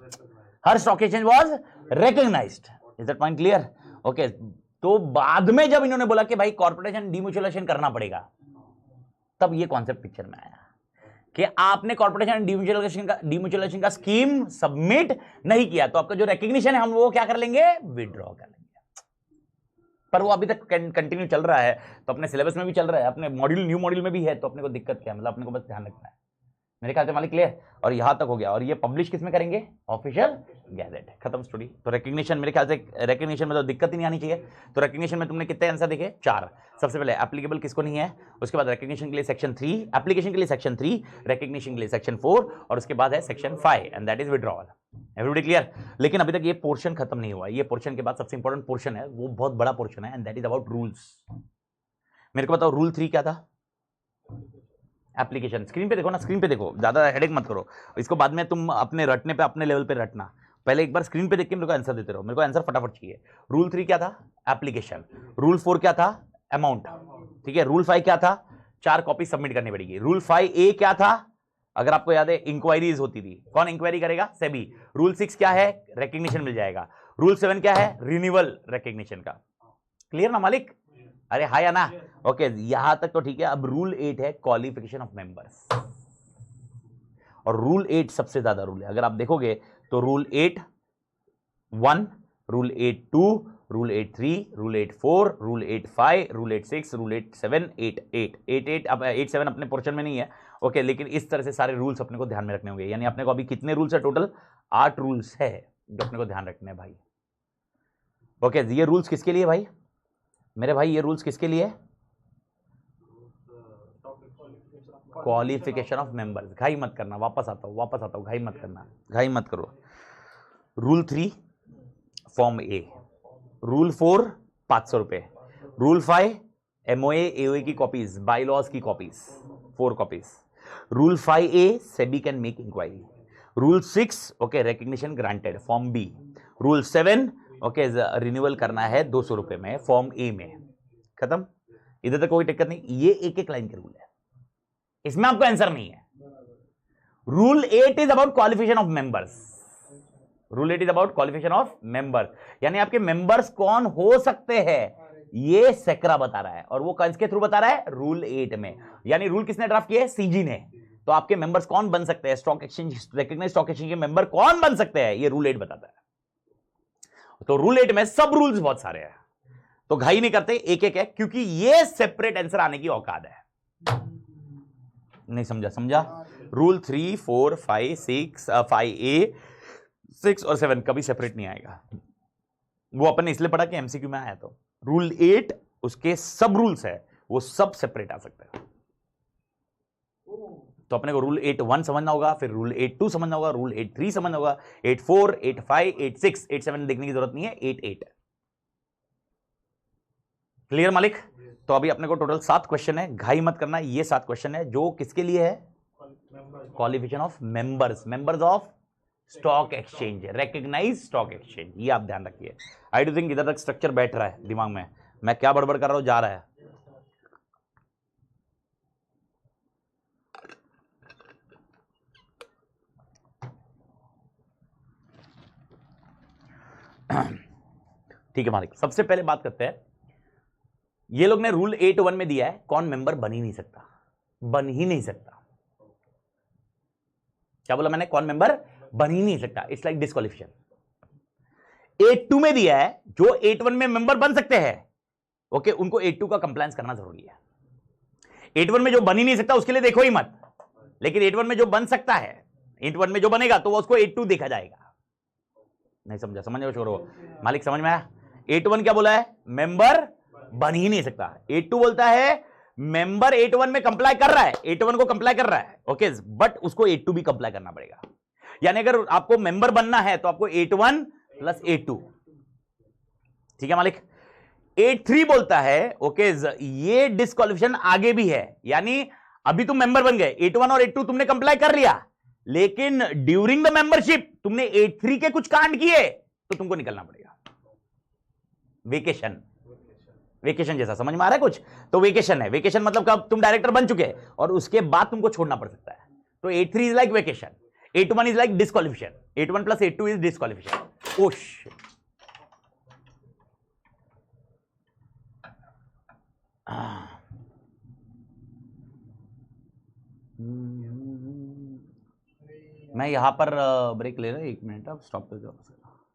हर stock exchange was recognised. Is that point clear? Okay तो बाद में जब इन्होंने बोला कि भाई कॉर्पोरेटाइजेशन डीम्यूचुअलाइजेशन करना पड़ेगा, तब ये कॉन्सेप्ट पिक्चर में आया कि आपने कॉर्पोरेशन डीम्यूचुअलाइजेशन का स्कीम सबमिट नहीं किया, तो आपका जो रिकग्निशन है हम वो क्या कर लेंगे? विड्रॉ कर लेंगे। पर वो अभी तक कंटिन्यू चल रहा है, तो अपने सिलेबस में भी चल रहा है, अपने न्यू मॉड्यूल में भी है, तो अपने को दिक्कत क्या है? मतलब अपने को बस ध्यान रखना है, मेरे ख्याल से मालिक क्लियर। और यहां तक हो गया, और ये पब्लिश किस में करेंगे? ऑफिशियल गैजेट, खत्म स्टोरी। तो रिकग्निशन मेरे ख्याल से रिकग्निशन में तो दिक्कत ही नहीं आनी चाहिए। तो रिकग्निशन में तुमने कितने आंसर देखे? 4। सबसे पहले एप्लीकेबल किसको नहीं है, उसके बाद रिकग्निशन के लिए सेक्शन 3, एप्लीकेशन के लिए सेक्शन 3, रिकग्निशन के लिए सेक्शन 4, और उसके बाद है section 5 and that is withdrawal. Everybody clear? लेकिन अभी तक ये पोर्शन खत्म नहीं हुआ, ये पोर्शन के बाद सबसे इंपॉर्टेंट पोर्शन है, वो बहुत बड़ा पोर्शन है, and that is about rules. मेरे को बताओ रूल 3 क्या था? एप्लीकेशन। स्क्रीन पे देखो ना, स्क्रीन पे देखो, ज्यादा हेडेक मत करो इसको, बाद में तुम अपने रटने पे अपने लेवल पे रटना, पहले एक बार स्क्रीन पे देख के मेरे को आंसर देते रहो, मेरे को आंसर फटाफट चाहिए। रूल 3 क्या था? एप्लीकेशन। रूल 4 क्या था? अमाउंट, ठीक है। रूल 5 क्या था? 4 कॉपी सबमिट करनी पड़ेगी। रूल 5A क्या था? अगर आपको याद है इंक्वायरीज होती थी, कौन इंक्वायरी करेगा? सेबी। रूल 6 क्या है? रिकग्निशन मिल जाएगा। रूल 7 क्या है? रिन्यूअल रिकग्निशन का। क्लियर ना मालिक? अरे हाँ या ना? ओके यहां तक तो ठीक है। अब रूल 8 है क्वालिफिकेशन ऑफ मेंबर्स, और रूल 8 सबसे ज्यादा रूल है। अगर आप देखोगे तो rule 8(1), rule 8(2), rule 8(3), rule 8(4), rule 8(5), rule 8(6), rule 8(7), 8(8). अब 8(7) अपने पोर्शन में नहीं है, ओके, लेकिन इस तरह से सारे रूल्स अपने को ध्यान में रखने होंगे। यानी अपने को अभी कितने रूल्स है? टोटल 8 रूल्स है जो अपने को ध्यान रखने हैं भाई। ओके ये रूल्स किसके लिए भाई मेरे भाई? ये रूल्स किसके लिए? Qualification of members. घाई मत करना, वापस आता हूं, घाई मत करना, घाई मत करो। रूल 3 फॉर्म ए, रूल 4 500 रुपए, रूल 5 MOA AOA की कॉपीज, बाईलॉज की copies 4 copies, rule 5A SEBI can make inquiry, rule 6 okay recognition granted form B, rule 7 okay, renewal करना है 200 रुपए में फॉर्म ए में, खत्म। इधर तक कोई दिक्कत नहीं। ये एक एक लाइन के रूल है, इसमें आपको आंसर नहीं है। Rule 8 is about qualification of members. Rule 8 is about qualification of members, यानी आपके मेंबर्स कौन हो सकते हैं ये सेक्रा बता रहा है, और वो किसके थ्रू बता रहा है, रूल 8 में। यानी रूल किसने ड्राफ्ट किया है, सीजी ने। तो आपके मेंबर्स कौन बन सकते हैं, stock exchange, recognized stock exchange के मेंबर कौन बन सकते हैं, ये रूल 8 बताता है। तो रूल 8 में सब रूल्स बहुत सारे हैं, तो घाई नहीं करते, एक एक है, क्योंकि ये सेपरेट आंसर आने की औकात है। नहीं समझा? समझा? रूल 3, 4, 5, 6, 5A, 6 और 7 कभी सेपरेट नहीं आएगा। वो अपन ने इसलिए पढ़ा कि एमसीक्यू में आया। तो रूल 8 उसके सब रूल्स है, वो सब सेपरेट आ सकते हैं। तो अपने को रूल 8.1 समझना होगा, फिर रूल 8.2 समझना होगा, रूल 8.3 समझना होगा, 8.4, 8.5, 8.6, 8.7 देखने की जरूरत नहीं है, 8.8। क्लियर मालिक? तो अभी अपने को टोटल 7 क्वेश्चन है, घाई मत करना। ये 7 क्वेश्चन है जो किसके लिए है, qualification of members, members of stock exchange, recognized stock exchange, ये आप ध्यान रखिए। आई डू थिंक इधर तक स्ट्रक्चर बैठ रहा है दिमाग में, मैं क्या बड़बड़ कर रहा हूं जा रहा है। ठीक है मालिक, सबसे पहले बात करते हैं, ये लोग ने रूल 8.1 में दिया है कौन मेंबर बन ही नहीं सकता, बन ही नहीं सकता। क्या बोला मैंने, कौन मेंबर बन ही नहीं सकता, इट्स लाइक डिस्क्वालिफिकेशन। 8.2 में दिया है जो 8.1 में मेंबर बन सकते हैं, ओके, उनको 8.2 का कंप्लायंस करना जरूरी है। 8.1 में जो बन ही नहीं सकता उसके लिए देखो ही मत, लेकिन 8.1 में जो बन सकता है, 8.1 में जो बनेगा तो वो उसको 8.2 देखा जाएगा। नहीं समझा? समझ छोड़ो मालिक, समझ में आया? 8.1 क्या बोला है, मेंबर बन ही नहीं सकता। 8.2 बोलता है मेंबर 8.1 में कंप्लाई कर रहा है, 8.1 को कंप्लाई कर रहा है, ओके, बट उसको 8.2 भी कंप्लाई करना पड़ेगा। यानी अगर आपको मेंबर बनना है तो आपको 8.1 प्लस 8.2, ठीक है मालिक। 8.3 बोलता है ओके, ये डिस्क्वालिफिकेशन आगे भी है, यानी अभी तुम मेंबर बन गए, 8.1 और 8.2 तुमने कंप्लाई कर लिया, लेकिन ड्यूरिंग द मेंबरशिप तुमने 8.3 के कुछ कांड किए तो तुमको निकलना पड़ेगा। वेकेशन, वेकेशन जैसा समझ में आ रहा है कुछ? तो वेकेशन है, वेकेशन मतलब कब तुम डायरेक्टर बन चुके और उसके बाद तुमको छोड़ना पड़ सकता है। तो 8.3 is like vacation, 8.1 is like disqualification, 8.1 plus 8.2 is disqualification. ओश, मैं यहां पर ब्रेक ले रहा हूं, 1 मिनट, अब स्टॉप कर दो।